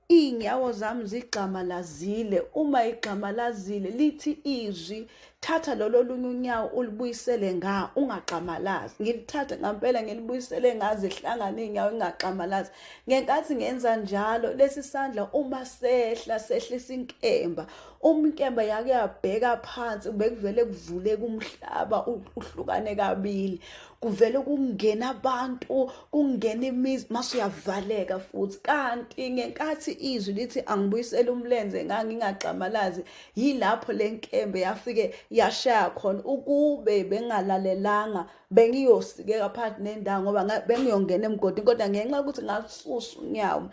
iy'nyawo zami zigxamalazile. Uma igxamalazile lithi izwi, thatha lolo lunye unyawo ulibuyisele ungagxamalazi. Ngilithatha ngampela ngilibuyisele zihlangane iy'nyawo ngingagxamalazi. Ngenkathi ngenza njalo lesi sandla uma sehlisa inkemba, inkemba yake yabheka phansi, bekuvele kuvuleka umhlaba uhlukane kabili. Kuvele kungena abantu, kungena imizi, mase uyavaleka futhi. Kanti ngenkathi izwi lithi angibuyisele umlenze ngingagxamalazi, yilapho le nkembe yafike yashaya khona. Ukube bengalalelanga bengiyosikeka phakathi nendawo ngoba bengiyongena emgodini, kodwa ngenxa yokuthi ngasusa unyawo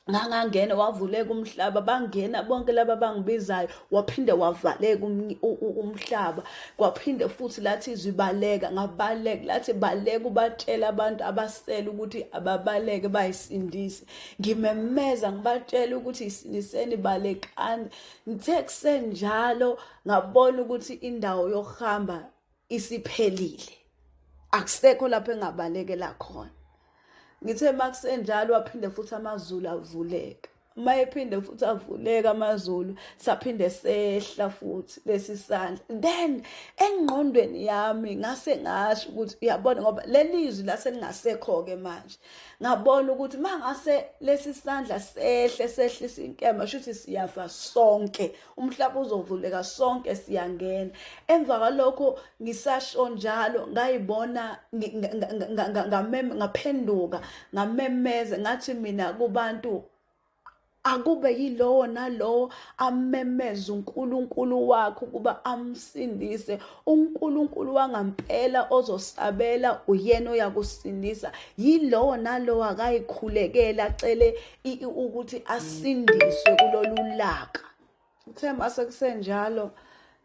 ngangangena wavuleka umhlaba, bangena bonke laba bangibizayo, waphinde wavaleka umhlaba. Kwaphinde futhi lathi izwi baleka, ngabaleka, lathi baleka ubatshela abantu abasele ukuthi ababaleke bayisindise. Ngimemeza ngibatshela ukuthi isindiseni, balekani. Ngithe kusenjalo ngabona ukuthi indawo yokuhamba isiphelile, akusekho lapho engabalekela khona. Ngithe makusenjalo waphinde futhi amazulu avuleka. Mayephinde futhi avuleka amazulu, saphinde sehla futhi lesi sandla. Then engqondweni yami ngase ngasho ukuthi uyabona, ngoba leli izwi lase lingasekho-ke manje. Ngabona ukuthi mangase lesi sandla sehlisa inkemba, shuthi siyafa sonke, umhlaba uzovuleka sonke siyangena. Emva kwalokho ngisasho njalo ngayibona ngaphenduka ngamemeza ngathi mina kubantu, akube yilowo nalowo amemeza uNkulunkulu wakhe ukuba amsindise. uNkulunkulu wangampela ozosabela uyena oyakusindisa. Yilowo nalowo akayikhulekela acele ukuthi asindiswe kulolu laka. Uthe mase kusenjalo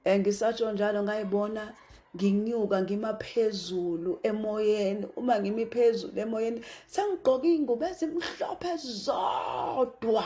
ngisatsho njalo ngayibona nginyuka ngima phezulu emoyeni. Uma ngimi phezulu emoyeni sengigqoka iy'ngubo ezimhlophe zodwa.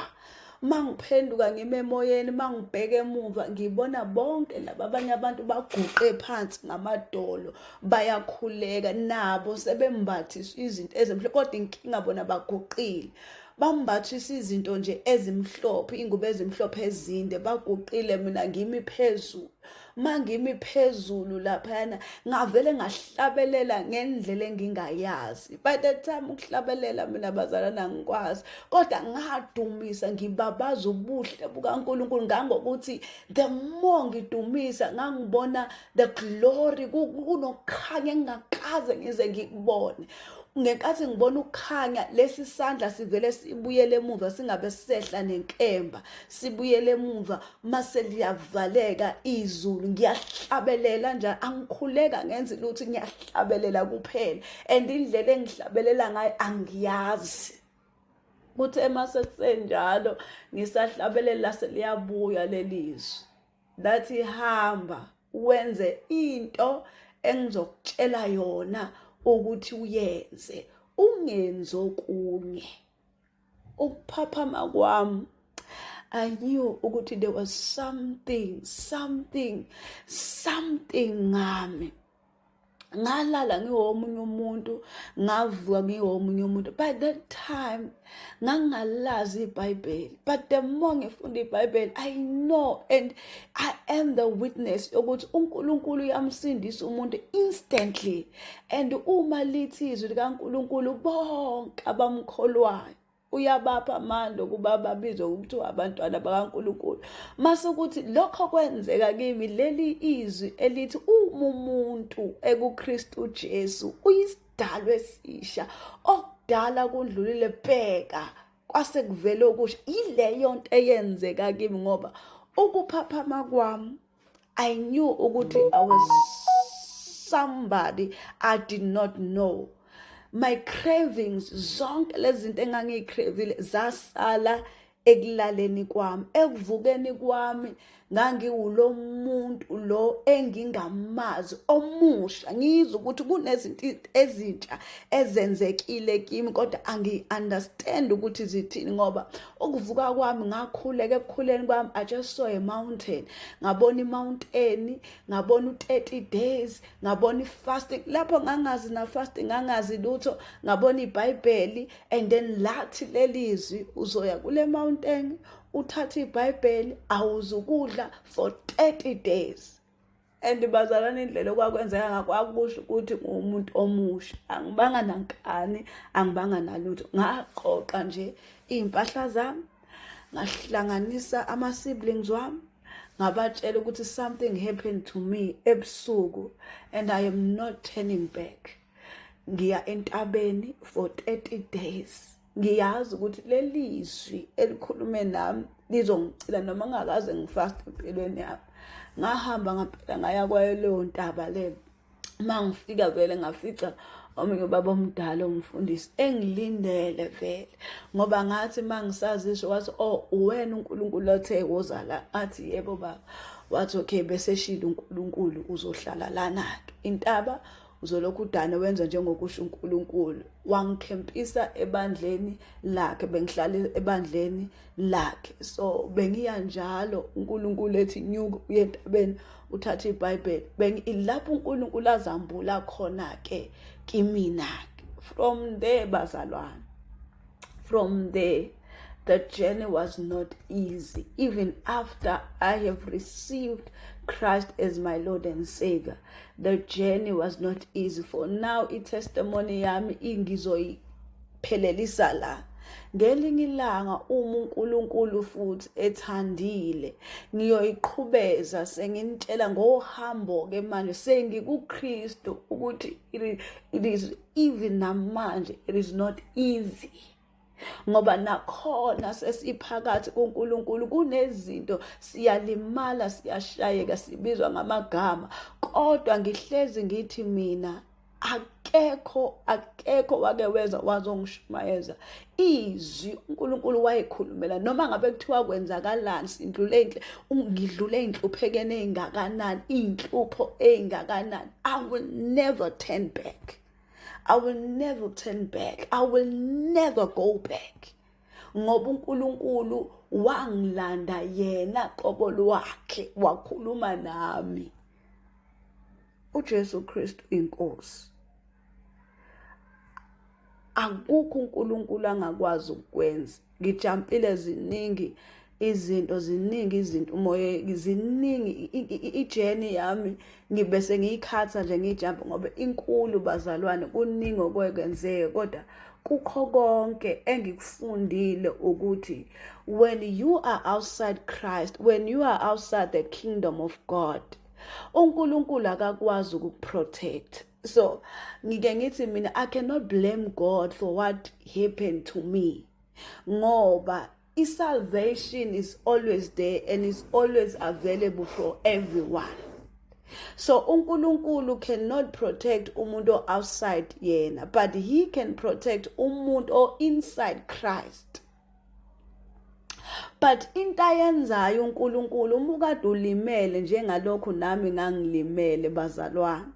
mangiphenduka ngime emoyeni mangibheke emuva ngibona bonke laba abanye abantu baguqe phansi ngamadolo bayakhuleka nabo sebembathiswa izinto ezimhlophe kodwa inkinga bona baguqile bambathisa izinto nje ezimhlophe ingubo ezimhlophe ezinde baguqile mina ngimi phezulu mangimi phezulu laphana ngavele ngahlabelela ngendlela engingayazi by the time ukuhlabelela mina bazalana ngikwazi kodwa ngadumisa ngibabaza ubuhle bukaNkulunkulu ngangokuthi the more ngidumisa ngangibona the glory kunokukhanya engakaze ngize ngikubone ngenkathi ngibona ukukhanya lesi sandla sivele sibuyele emuva singabe sisehla nenkemba sibuyele emuva mase liyavaleka izulu ngiyahlabelela nje angikhuleka ngenza ukuthi ngiyahlabelela kuphela and indlela engihlabelela ngayo angiyazi kuthe mase kusenjalo ngisahlabelela seliyabuya lelizwi lathi hamba wenze into engizokutshela yona ukuthi uyenze ungenze okunye ukuphaphama kwami I knew ukuthi there was something ngami ngalala ngiwomunye umuntu ngavuka ngiwomunye umuntu by that time ngangalazi iBhayibheli but the more ngifunda iBhayibheli I know and I am the witness ukuthi uNkulunkulu uyamsindisa umuntu instantly and uma lithi izwi likaNkulunkulu bonke abamkholwayo uyabapha amandla kuba babizwe ukuthi abantwana bakaNkulunkulu mase ukuthi lokho kwenzeka kimi leli izwi elithi umuntu ekuKristu Jesu uyisidalwa esisha okudala kundlulile bheka kwase kuvela okusha ileyo nto eyenzeka kimi ngoba ukuphaphama kwami I knew ukuthi I was somebody I did not know. My cravings zonke lezi zinto engangiyicravile zasala ekulaleni kwami ekuvukeni kwami ngangiwulo muntu lo engingamazi omusha ngizwe ukuthi kunezinto ezintsha ezenzekile kimi kodwa angi-understand ukuthi zithini ngoba ukuvuka kwami ngakhuleka ekukhuleni kwami I just saw a mountain ngabona imountain ngabona u30 days ngabona ifasting lapho ngangazi na fasting ngangazi lutho ngabona iBhayibheli and then lathi lelizwi uzoya kule mountain uthatha iBhayibheli awuzukudla for 30 days and bazalana indlela okwakwenzeka ngakwakusho ukuthi ngumuntu omusha angibanga nankani angibanga nalutho ngaqoqa nje impahla zami ngahlanganisa ama siblings wami ngabatshela ukuthi something happened to me ebusuku and I am not turning back ngiya entabeni for 30 days ngiyazi ukuthi lelizwi elikhulume nami lizongicila noma ngakaze ngifast empilweni yami ngahamba ngaphela ngaya kwaleyo ntaba le mangifika vele ngafica omunye baba omdala umfundisi engilindele vele ngoba ngathi mangisazisho wathi wena uNkulunkulu othe woza la athi yebo baba wathi okay bese shilo uNkulunkulu uzohlala lana intaba uzolokhu udane wenza njengokusho uNkulunkulu wangikhempisa ebandleni lakhe bengihlala ebandleni lakhe so bengiya njalo uNkulunkulu ethi nyuka uye entabeni uthatha iBhayibheli ilapho uNkulunkulu azambula khona ke kimina from there bazalwane from there the journey was not easy even after I have received Christ as my Lord and Savior. The journey was not easy. For now, i-testimony yami ingizoyiphelelisa la. Ngelinye ilanga uNkulunkulu futhi ethandile ngiyoyiqhubeza senginitshela ngohambo ke manje sengikuKristu ukuthi it is even namanje it is not easy. Ngoba nakhona sesiphakathi kuNkulunkulu kunezinto siyalimala siyashayeka sibizwa ngamagama kodwa ngihlezi ngithi mina akekho wake weza wazongishumayeza izwi uNkulunkulu wayekhulumela noma ngabe kuthiwa kwenzakalani ngidlule inhluphekene engakanani inhlupho engakanani I will never turn back. I will never turn back. I will never go back. Ngoba uNkulunkulu wangilanda yena qobo lwakhe wakhuluma nami. uJesu Kristu inkosi. Akukho uNkulunkulu angakwazi ukwenza. Ngijampile ziningi izinto umoya ziningi ijeni yami ngibese ngiyikhatha nje ngijampa ngoba inkulu bazalwane kuningi okwekwenzeka kodwa kukho konke engikufundile ukuthi when you are outside Christ, when you are outside the kingdom of God, uNkulunkulu akakwazi ukuprotect. So ngike ngithi mina I cannot blame God for what happened to me ngoba salvation is always there and is always available for everyone. So uNkulunkulu cannot protect umuntu outside yena, but he can protect umuntu inside Christ. But into ayenzayo uNkulunkulu umukade ulimele njengalokho nami ngangilimele bazalwane.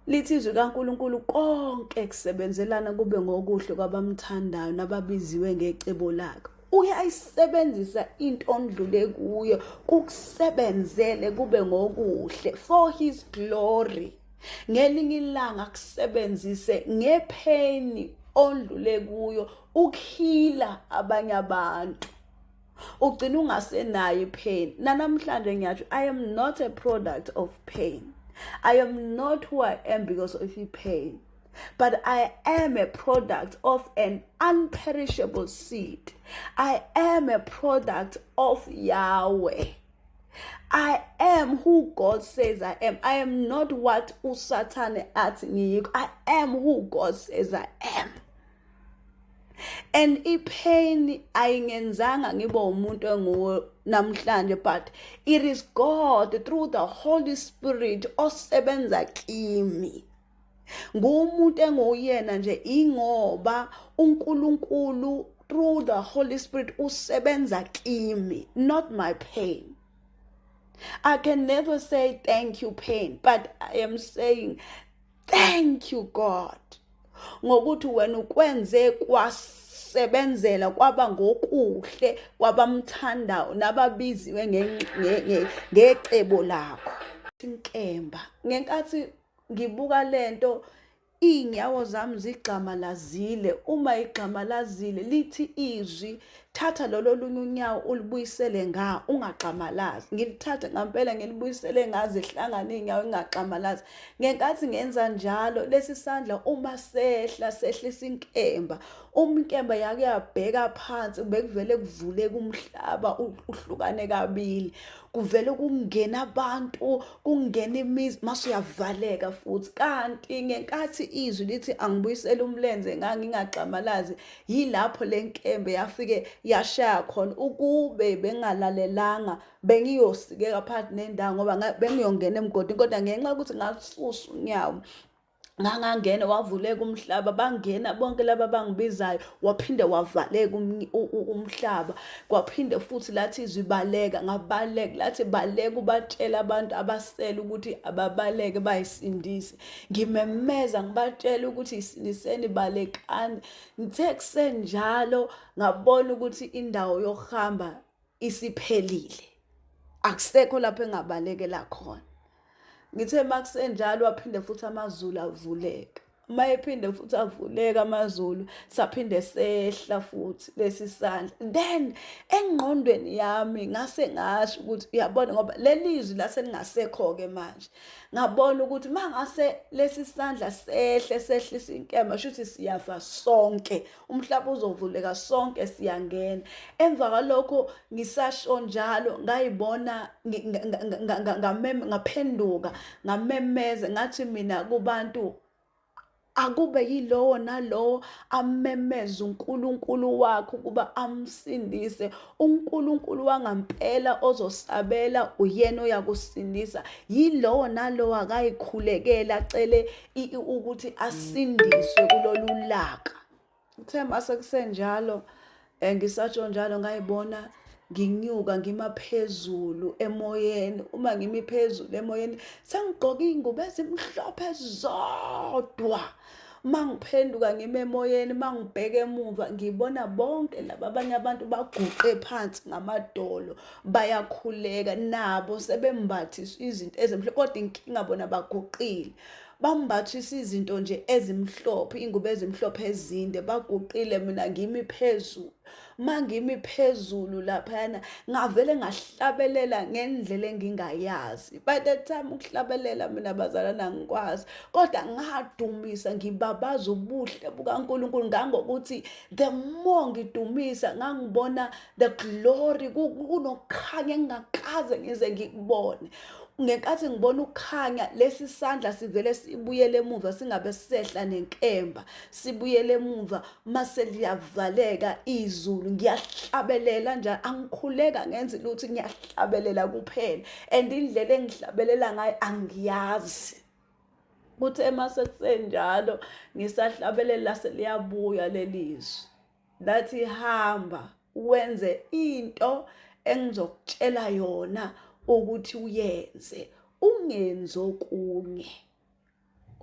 Lithi izwi kaNkulunkulu konke kusebenzelana kube ngokuhle kwabamthandayo nababiziwe ngecebo lakhe. Uyayisebenzisa into ondlule kuyo kukusebenzele kube ngokuhle for his glory. Ngelinye ilanga kusebenzise ngepheni ondlule kuyo ukuhila abanye abantu. Ugcina ungasenayo ipain. Namhlanje ngiyathi I am not a product of pain. I am not who I am because of pain. But I am a product of an unperishable seed. I am a product of Yahweh. I am who God says I am. I am not what uSatan athi ngiyikho. I am who God says I am. And ipain ayingenzanga ngibe umuntu enguwe namhlanje, but it is God through the Holy Spirit osebenza kimi. Ngumuntu enguyena nje ingoba uNkulunkulu through the Holy Spirit usebenza kimi, not my pain. I can never say thank you pain, but I am saying thank you God. Ngokuthi wena ukwenze kwasebenzela kwaba ngokuhle kwabamthandayo nababiziwe ngecebo lakho. Inkemba ngenkathi ngibuka lento inyawo zami zigxamalazile. Uma igxamalazile lithi izwi thatha lolo lunye unyawo ulibuyisele nga ungagxamalazi. Ngilithatha ngempela ngilibuyisele ngazi ihlangane inyawo ingagxamalazi. Ngenkathi ngenza njalo lesi sandla uma sehlisa inkemba, umkemba yake yabheka phansi bekuvele kuvule kumhlaba uhlukane kabili. Kuvele kungena abantu, kungena imizi mase uyavaleka futhi. Kanti ngenkathi izwi lithi angibuyisele umlenze ngingagxamalazi, yilapho lenkembe yafike yashaya khona ukube bengalalelanga bengiyosikeka phakathi nendawo ngoba bengiyongena emgodini. Kodwa ngenxa ukuthi ngasusa unyawo ngangangena wavuleka umhlaba, bangena bonke laba bangibizayo, waphinde wavaleka umhlaba. Kwaphinde futhi lathi izwi baleka, ngabaleka lathi baleka ubatshela abantu abasela ukuthi ababaleke bayisindise. Ngimemeza ngibatshela ukuthi isindiseni balekani. Ngithe kusenjalo ngabona ukuthi indawo yokuhamba isiphelile, akusekho lapho engabalekela khona. Ngithe makusenjalo waphinde futhi amazulu avuleka. Mayephinde futhi avuleka amazulu saphinde sehla futhi lesi sandla. Then engqondweni yami ngase ngasho ukuthi uyabona ngoba lelizwi lase lingasekho ke manje. Ngabona ukuthi mangase lesi sandla sehlisa inkemba shuthi siyafa sonke. Umhlaba uzovuleka sonke siyangena. Emva kwalokho ngisasho njalo ngayibona ngaphenduka ngamemeza ngathi mina kubantu akube yilowo nalowo amemeza uNkulunkulu wakho kuba amsindise. uNkulunkulu wangampela ozosabela uyena oyakusindisa. Yilowo nalowo akayikhulekela acele ukuthi asindiswe kulolu laka. Uthe mase kusenjalo ngisatsho njalo ngayibona nginyuka ngimaphezulu emoyeni. Uma ngimiphezulu emoyeni sengigqoka ingubo ezimhlophe zodwa. mangiphenduka ngime emoyeni mangibheke emuva ngibona bonke laba abanye abantu baguqe phansi ngamadolo bayakhuleka nabo sebembathiswa izinto ezimhlophe kodwa inkinga bona baguqile bambathisa izinto nje ezimhlophe ingubo ezimhlophe ezinde baguqile mina ngimi phezulu mangimi phezulu laphana ngavele ngahlabelela ngendlela engingayazi by the time ukuhlabelela mina bazalana ngikwazi kodwa ngadumisa ngibabaza ubuhle bukaNkulunkulu ngangokuthi the more ngidumisa ngangibona the glory kunokukhanya engakaze ngize ngikubone ngenkathi ngibona ukukhanya lesi sandla sivele sibuyele emuva singabe sisehla nenkemba sibuyele emuva mase liyavaleka izulu ngiyahlabelela njalo angikhuleka ngenza ukuthi ngiyahlabelela kuphela and indlela engihlabelela ngayo angiyazi kuthe mase kusenjalo ngisahlabelela seliyabuya lelizwi lathi hamba wenze into engizokutshela yona ukuthi uyenze ungenzi okunye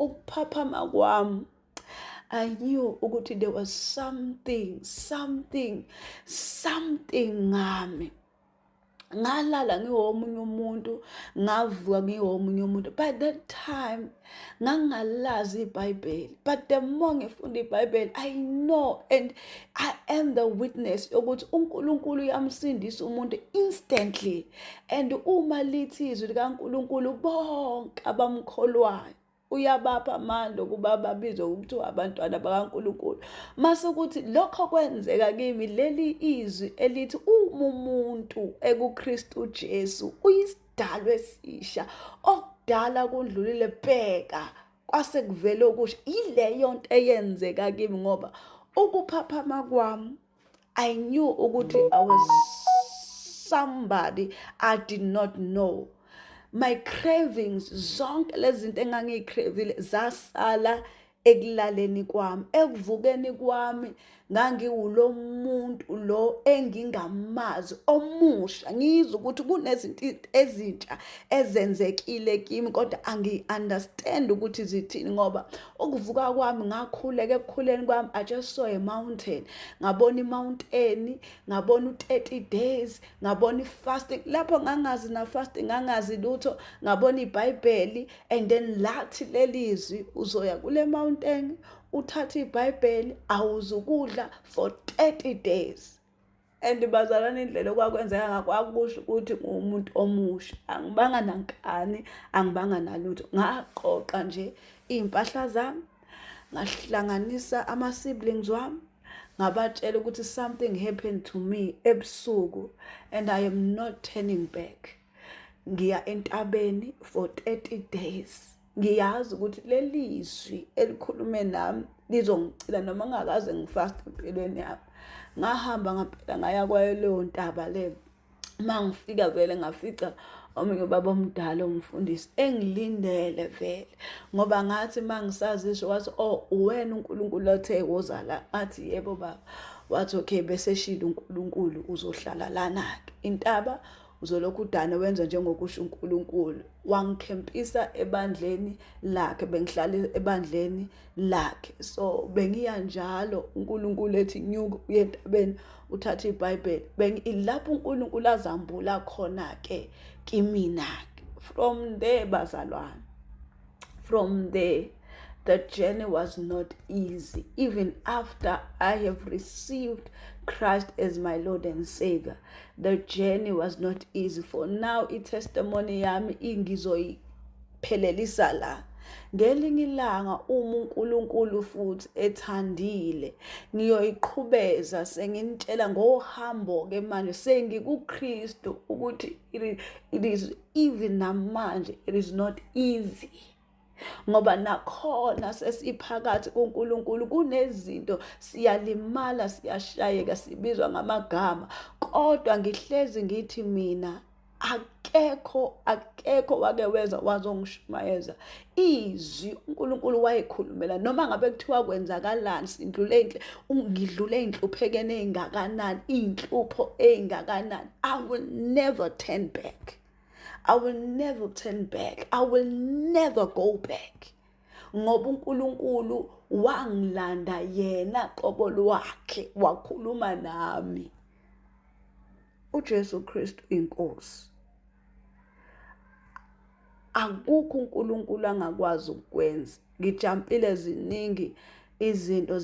ukuphaphama kwami I knew ukuthi there was something ngami ngalala ngiwomunye umuntu ngavuka ngiwomunye umuntu by that time ngangalazi iBhayibheli but the more ngifunda iBhayibheli I know and I am the witness ukuthi uNkulunkulu uyamsindisa umuntu instantly and uma lithi izwi likaNkulunkulu bonke abamkholwayo uyabapha amandla ukuba babizwe ukuthi abantwana bakaNkulunkulu mase ukuthi lokho kwenzeka kimi leli izwi elithi umuntu ekuKristu Jesu uyisidalwa esisha okudala kundlulile bheka kwase kuvela okusho ileyo nto eyenzeka kimi ngoba ukuphaphama kwami I knew ukuthi I was somebody I did not know. My cravings zonke lezi zinto engangiyicravile zasala ekulaleni kwami ekuvukeni kwami ngangiwulo muntu lo engingamazi omusha ngizwe ukuthi kunezinto ezintsha ezenzekile kimi kodwa angi-understand ukuthi zithini ngoba ukuvuka kwami ngakhuleka ekukhuleni kwami I just saw a mountain ngabona imountain ngabona u30 days ngabona ifasting lapho ngangazi na fasting ngangazi lutho ngabona iBhayibheli and then lathi lelizwi uzoya kule mountain uthatha iBhayibheli awuzukudla for 30 days and bazalana indlela okwakwenzeka ngakwakusho ukuthi ngumuntu omusha angibanga nankani angibanga nalutho ngaqoqa nje impahla zami ngahlanganisa ama siblings wami ngabatshela ukuthi something happened to me ebusuku and I am not turning back ngiya entabeni for 30 days ngiyazi ukuthi lelizwi elikhulume nami lizongicila noma ngakaze ngifast empilweni yami ngahamba ngaphela ngaya kwaleyo ntaba le mangifika vele ngafica omunye ubaba omdala umfundisi engilindele vele ngoba ngathi mangisazisho wathi wena uNkulunkulu othe woza la athi yebo baba wathi okay bese shilo uNkulunkulu uzohlala lana intaba uzolokhu udana wenza njengokusho uNkulunkulu wangikhempisa ebandleni lakhe bengihlala ebandleni lakhe so bengiya njalo uNkulunkulu ethi nyuka uye entabeni uthatha iBhayibheli ilapho uNkulunkulu azambula khona ke kimina from there bazalwane from there the journey was not easy even after I have received Christ as my Lord and Savior. The journey was not easy. For now, i-testimony yami ingizoyiphelelisa la. Ngelinye ilanga uNkulunkulu futhi ethandile ngiyoyiqhubeza senginitshela ngohambo ke manje sengikuKristu ukuthi it is even namanje it is not easy. Ngoba nakhona sesiphakathi kuNkulunkulu kunezinto siyalimala siyashayeka sibizwa ngamagama kodwa ngihlezi ngithi mina akekho wake weza wazongishumayeza izwi uNkulunkulu wayekhulumela noma ngabe kuthiwa kwenzakalani ngidlule inhluphekene engakanani inhlupho engakanani I will never turn back. I will never turn back. I will never go back. ngoba uNkulunkulu wangilanda yena qobo lwakhe wakhuluma nami. uJesu Kristu inkosi. Akukho uNkulunkulu angakwazi ukwenza. Ngijampile ziningi izinto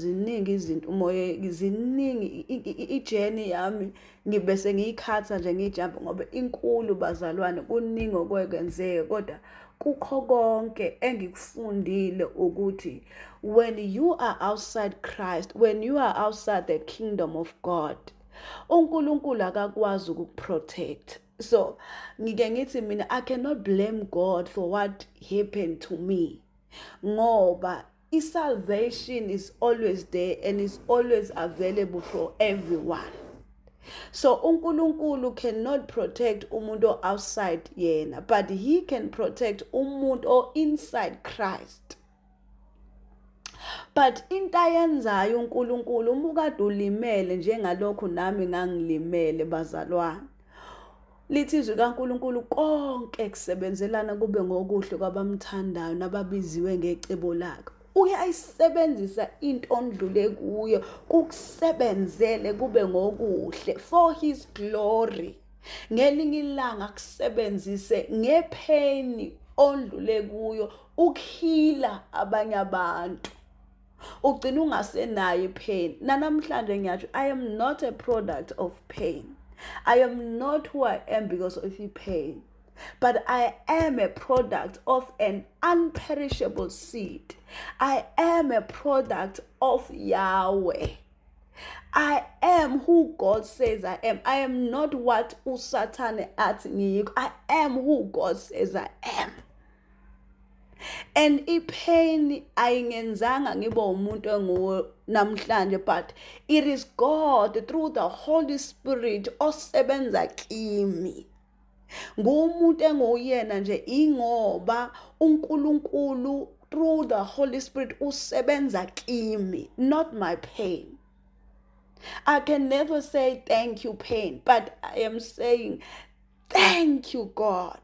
umoya ziningi ijeni yami ngibese ngiyikhatha nje ngijampa ngoba inkulu bazalwane kuningi okwekwenzeka kodwa kukho konke engikufundile ukuthi when you are outside Christ, when you are outside the kingdom of God, uNkulunkulu akakwazi ukukuprotect. So ngike ngithi mina I cannot blame God for what happened to me ngoba salvation is always there and is always available for everyone. So uNkulunkulu cannot protect umuntu outside yena, but he can protect umuntu inside Christ. But into ayenzayo uNkulunkulu umukade ulimele njengalokho nami ngangilimele bazalwane. Lithi izwi kaNkulunkulu konke kusebenzelana kube ngokuhle kwabamthandayo nababiziwe ngecebo lakhe. Uyayisebenzisa into ondlule kuyo kukusebenzele kube ngokuhle for his glory. Ngelinye ilanga kusebenzise ngepheni ondlule kuyo ukuhila abanye abantu. Ugcina ungasenayo ipain. Namhlanje ngiyathi I am not a product of pain. I am not who I am because of pain, but I am a product of an unperishable seed. I am a product of Yahweh. I am who God says I am. I am not what uSatan athi ngiyikho. I am who God says I am. And ipain ayingenzanga ngibe umuntu enguwe namhlanje, but it is God through the Holy Spirit osebenza kimi. Ngumuntu enguyena nje ingoba uNkulunkulu through the Holy Spirit usebenza kimi, not my pain. I can never say thank you pain, but I am saying thank you God.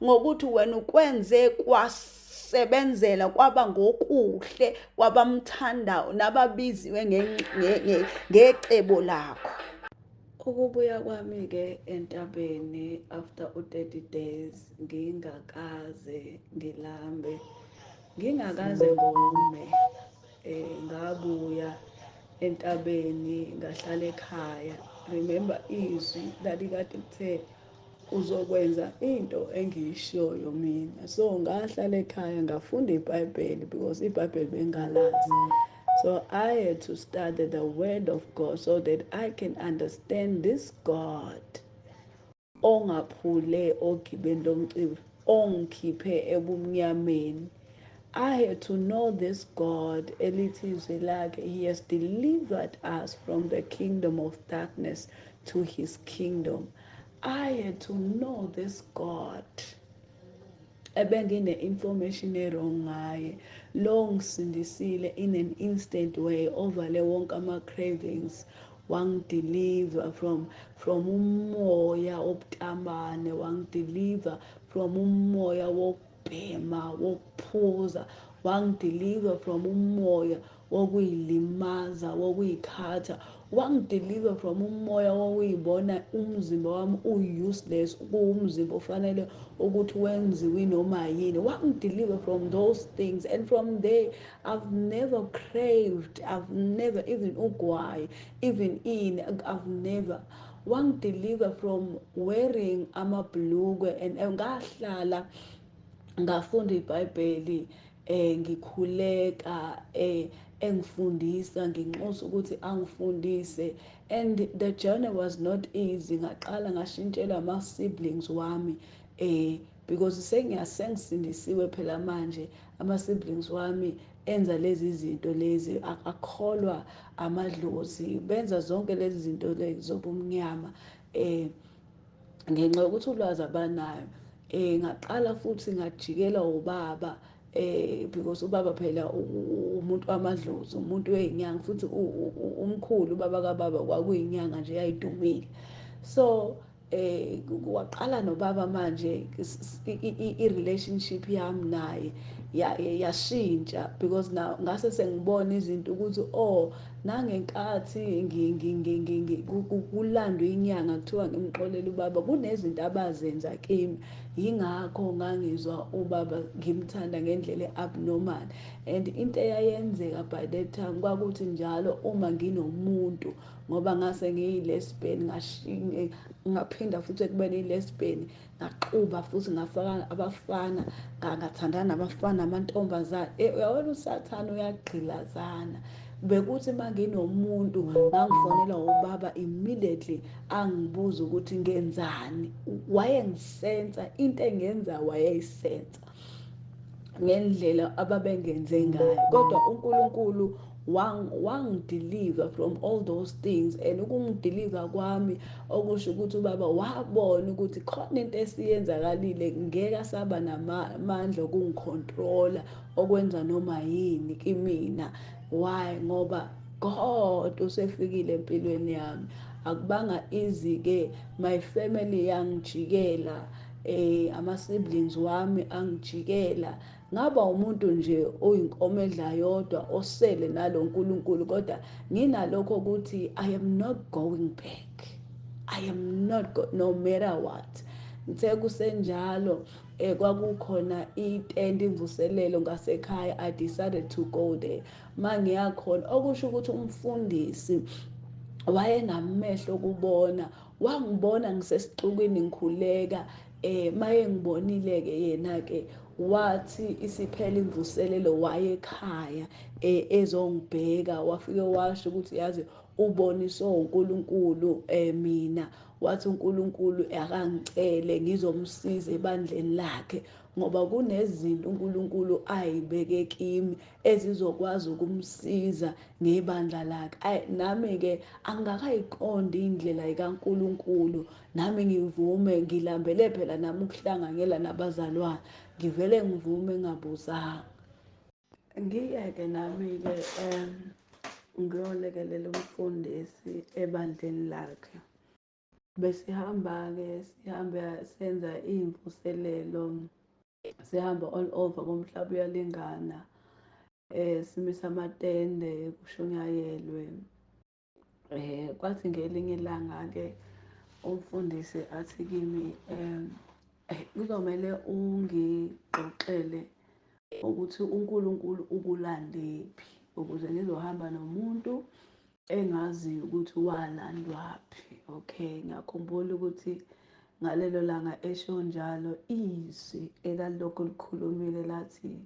Ngokuthi wena ukwenze kwasebenzela kwaba ngokuhle kwabamthandayo nababiziwe ngecebo lakho. Ukubuya kwami ke entabeni after 30 days ngingakaze ngilambe, ngingakaze ngome, ngabuya entabeni ngahlala ekhaya. Remember izwi lalikade lithe uzokwenza into engiyishoyo mina. So ngahlala ekhaya ngafunda iBhayibheli because iBhayibheli bengalazi. So I had to study the word of God so that I can understand this God ongaphule ogibeni lomcibi ongikhiphe ebumnyameni. I had to know this God elithi izwi lakhe, he has delivered us from the kingdom of darkness to his kingdom. I had to know this God ebengine information wrong ngaye, lo ngisindisile in an instant way over le wonke ama cravings, wangideliver from umoya obutamane, wangideliver from umoya wokubhema wokuphuza, wangideliver from umoya wokuyilimaza wokuyikhatha, wangideliver from umoya wokuyibona umzimba wami useless, kuwumzimba ofanele ukuthi wenziwe noma yini. Wangideliver from those things, and from there I've never craved, I've never even ugwayi, even I've never. Wangideliver from wearing amabhlukwe, and ngahlala ngafunda iBhayibheli ngikhuleka engifundisa nginxusa ukuthi angifundise, and the journey was not easy. Ngaqala ngashintshela ama siblings wami because sengisindisiwe phela manje. Ama siblings wami enza lezi zinto lezi, akakholwa amadlozi, benza zonke lezi zinto lezi zobumnyama ngenxa yokuthi ulwazi abanayo. Ngaqala futhi ngajikela ubaba because ubaba phela umuntu wamadlozi, umuntu weyinyanga, futhi umkhulu ubaba kaBaba kwakuyinyanga nje yayidumile. So waqala nobaba manje i-relationship yami naye yashintsha because now ngase sengibona izinto ukuthi oh nangenkathi kulandwa inyanga kuthiwa ngimxolele ubaba kunezinto abazenza kimi yingakho ngangizwa ubaba ngimthanda ngendlela e-abnormal. And into eyayenzeka by that time kwakuthi njalo uma nginomuntu ngoba ngase ngiyi-lesbian ngaphinda futhi ekubeni i-lesbian ngaquba futhi ngafaka abafana ngathandana nabafana namantombazane uyabona usathane uyagqilazana. Bekuthi uma nginomuntu ngangifonelwa ubaba immediately angibuza ukuthi ngenzani, wayengisensa into engenza wayeyisensa ngendlela ababengenze ngayo kodwa uNkulunkulu wangideliver from all those things. And ukungideliver kwami okusho ukuthi ubaba wabona ukuthi khona into esiyenzakalile ngeke asaba namandla okungicontrola okwenza noma yini kimina. Why? Ngoba God usefikile empilweni yami akubanga easy-ke my family yangijikela ama-siblings wami angijikela ngaba umuntu nje oyinkomo edla yodwa osele nalo uNkulunkulu kodwa nginalokho ukuthi I am not going back, I am not no matter what. Ngithe kusenjalo kwakukhona itende imvuselelo ngasekhaya I decided to go there. Mangiyakhona okusho ukuthi umfundisi wayenamehlo okubona wangibona ngisesixukwini ngikhuleka maye ngibonile-ke yena-ke wathi isiphela imvuselelo wayekhaya ezongibheka wafike washo ukuthi yazi uboniswe uNkulunkulu mina wathi uNkulunkulu akangicele ngizomsiza ebandleni lakhe ngoba kunezinto uNkulunkulu ayibeke kimi ezizokwazi ukumsiza ngebandla lakhe. Nami-ke angakayiqondi indlela kaNkulunkulu nami ngivume ngilambele phela nami ukuhlanganyela nabazalwane ngivele ngivume ngabuzanga ngiyeke nami-ke ngiyolekelela umfundisi ebandleni lakhe. Besihamba-ke sihambe senza iy'mvuselelo sihamba all over komhlaba uyalingana simisa amatende kushunyayelwe. Kwathi ngelinye ilanga-ke umfundisi athi kimi kuzomele ungixoxele ukuthi uNkulunkulu ukulandephi ukuze ngizohamba nomuntu engaziyo ukuthi walandwaphi. Okay, ngiyakhumbula ukuthi ngalelo langa esho njalo izwi elalilokhu likhulumile lathi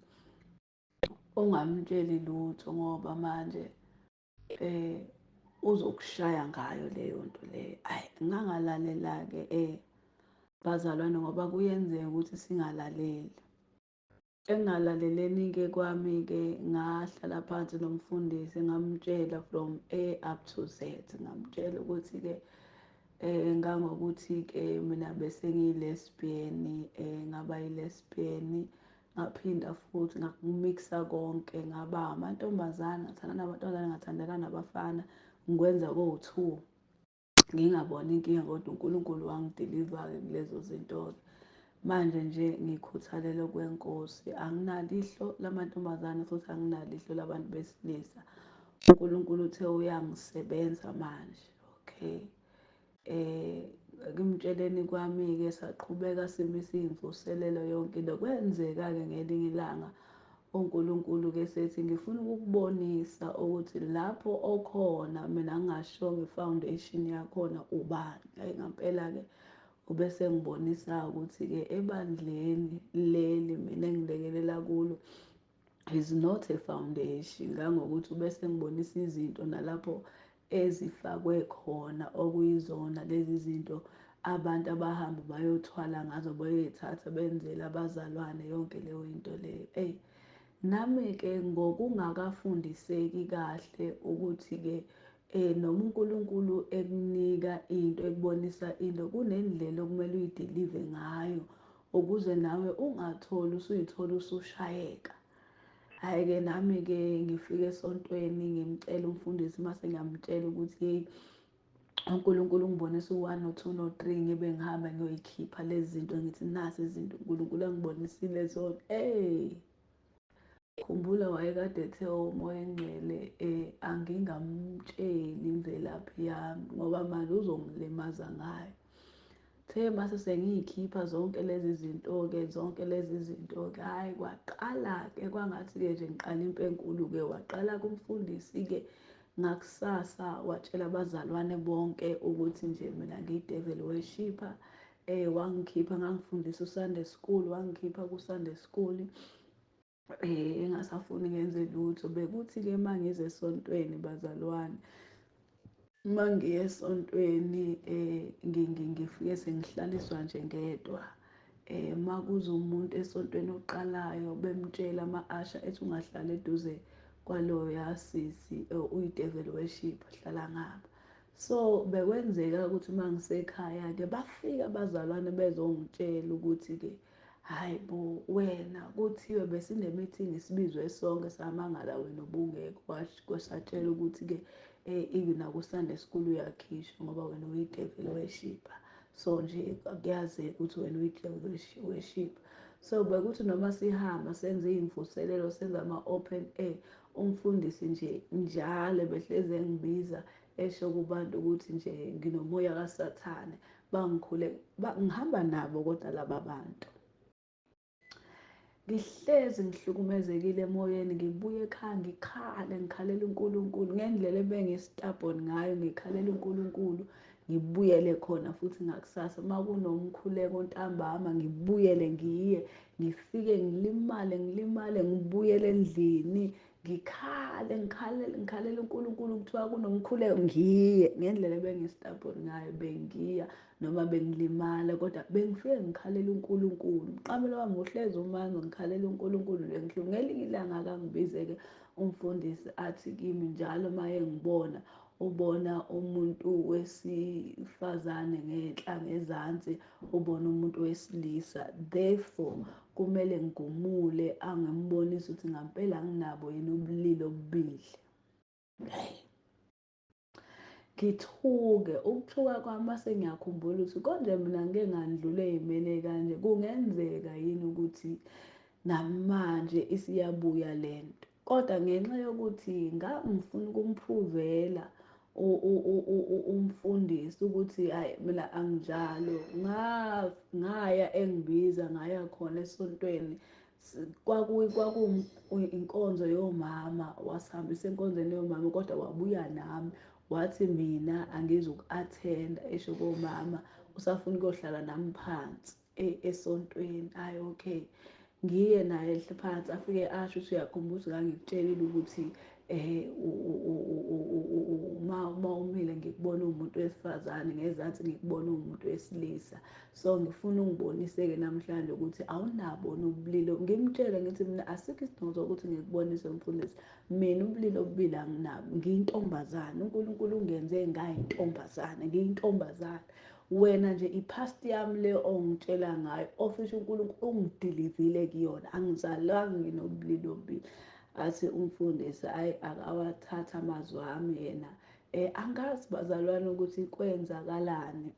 ungamtsheli lutho ngoba manje uzokushaya ngayo leyo nto leyo. Ayi ngangalalela-ke bazalwane ngoba kuyenzeka ukuthi singalaleli. Engalaleleni-ke kwami-ke ngahlala phansi nomfundisi ngamtshela from A up to Z. Ngamtshela ukuthi-ke ngangokuthi-ke mina bese ngiyi-lesbian ngaba yi-lesbian ngaphinda futhi ngakumixa konke ngaba amantombazane ngathanda namantombazane ngathandana nabafana ngikwenza ko-two ngingaboni inkinga kodwa uNkulunkulu wangidiliva-ke kulezo zinto-ke. Manje nje ngikhuthalele kwenkosi anginalo ihlo lamantombazane futhi anginalo ihlo labantu besilisa. uNkulunkulu uthe uyangisebenza manje. Okay, ekumtsheleni kwami-ke saqhubeka simisa iy'mvuselelo yonke into. Kwenzeka-ke ngelinye ilanga uNkulunkulu-ke sethi ngifuna ukukubonisa ukuthi lapho okhona mina ngingashongo i-foundation yakhona ubani. Hhayi ngampela-ke ubese ngibonisa ukuthi-ke ebandleni leli mina engilekelela kulo is not a foundation ngangokuthi ubese ngibonisa izinto nalapho ezifakwe khona okuyizona lezi zinto abantu abahamba bayothwala ngazo bayoy'thatha benzele abazalwane yonke leyo into leyo. Nami-ke ngokungakafundiseki kahle ukuthi-ke noma uNkulunkulu ekunika into ekubonisa into kunendlela okumele uyidilive ngayo ukuze nawe ungatholi usuy'thola usushayeka. Hhayi-ke nami-ke ngifike esontweni ngimcela umfundisi mase ngiyamtshela ukuthi uNkulunkulu ungibonisa u-1 no-2 no-3 ngibe ngihamba ngiyoyikhipha lezi zinto ngithi nasi izinto uNkulunkulu angibonisile zona. Khumbula wayekade ethe umoya engcwele angingamtsheli imvelaphi yami ngoba manje uzongilimaza ngayo. The mase sengiyikhipha zonke lezi zinto-ke, zonke lezi zinto-ke, hhayi kwaqala-ke kwangathi-ke nje ngiqala impi enkulu-ke. Waqala-ke umfundisi-ke ngakusasa watshela abazalwane bonke ukuthi nje mina ngiyi-devil worshipper. Wangikhipha, ngangifundisa u-Sunday school, wangikhipha ku-Sunday school engasafuni ngenze lutho. Bekuthi-ke uma ngize esontweni bazalwane, uma ngiya esontweni ngifike sengihlaliswa nje ngedwa. Uma kuza umuntu esontweni oqalayo bemtshela ama-asha ethi ungahlali eduze kwaloya sisi uyi-devil worshipper, hlala ngapha. So bekwenzeka ukuthi uma ngisekhaya-ke bafika abazalwane bezongitshela ukuthi-ke, hhayi bo, wena kuthiwe besine-meeting sibizwe sonke samangala wena ubungekho. Satshelwa ukuthi-ke naku-Sunday school uyakhishwa ngoba wena uyi-devil worshipper. So nje kuyazeka ukuthi wena uyi-devil worshipper. So bekuthi noma sihamba senze iy'mvuselelo, senza ama-open air, umfundisi nje njalo behlezi engibiza esho kubantu ukuthi nje nginomoya kaSathane. Ngihamba nabo kodwa laba bantu ngihlezi ngihlukumezekile emoyeni, ngibuye ekhaya ngikhalela uNkulunkulu ngendlela ebengistubborn ngayo, ngikhalela uNkulunkulu. Ngibuyele khona futhi ngakusasa uma kunomkhuleko ntambama, ngibuyele ngiye, ngifike ngilimale ngibuyele endlini, ngikhalele uNkulunkulu. Kuthiwa kunomkhuleko ngiye, ngendlela ebengistubborn ngayo bengiya noma bengilimala kodwa bengifike ngikhalela uNkulunkulu. Umqamelo wami uhlezi umanzi, ngikhalela uNkulunkulu nje ngelinye ilanga akangibize-ke umfundisi athi kimi njalo uma engibona, ubona umuntu wesifazane ngenhla ngezansi, ubona umuntu wesilisa, therefore kumele ngigumule angembonisa ukuthi ngampela anginabo yini ubulili obubili. Ngithuke, ukuthuka kwami mase ngiyakhumbula ukuthi konje mina ngike ngandlula ey'meni ey'kanje, kungenzeka yini ukuthi namanje isiyabuya lento. Kodwa ngenxa yokuthi ngangifuna ukumphuvela umfundisi ukuthi hhayi mina anginjalo, ngaya engibiza ngaya khona esontweni. Inkonzo yomama, wasihambisa enkonzweni yomama kodwa wabuya nami wathi mina angizuku-athenda, esho komama usafuna ukuyohlala nami phansi esontweni. Hhayi okay, ngiye naye ehle phansi, afike asho ukuthi uyakhumbula ukuthi ngangikutshelile ukuthi uma umile ngikubona uwumuntu wesifazane, ngezansi ngikubona uwumuntu wesilisa. So ngifuna ungibonise-ke namhlanje ukuthi awunabo ubulili. Ngimtshele ngithi mina asikho isidingo sokuthi ngikubonise mfundisi, mina ubulili obubili anginabo, ngiyintombazane. uNkulunkulu ungenze ngayintombazane, ngiyintombazane. Wena nje i-past yami le ongitshela ngayo, ofisho uNkulunkulu ungidilivile kuyona, angizalwanga nginobulili obubili. Athi umfundisi hhayi akawathathe amazwi ami yena. Angazi bazalwane ukuthi kwenzakalani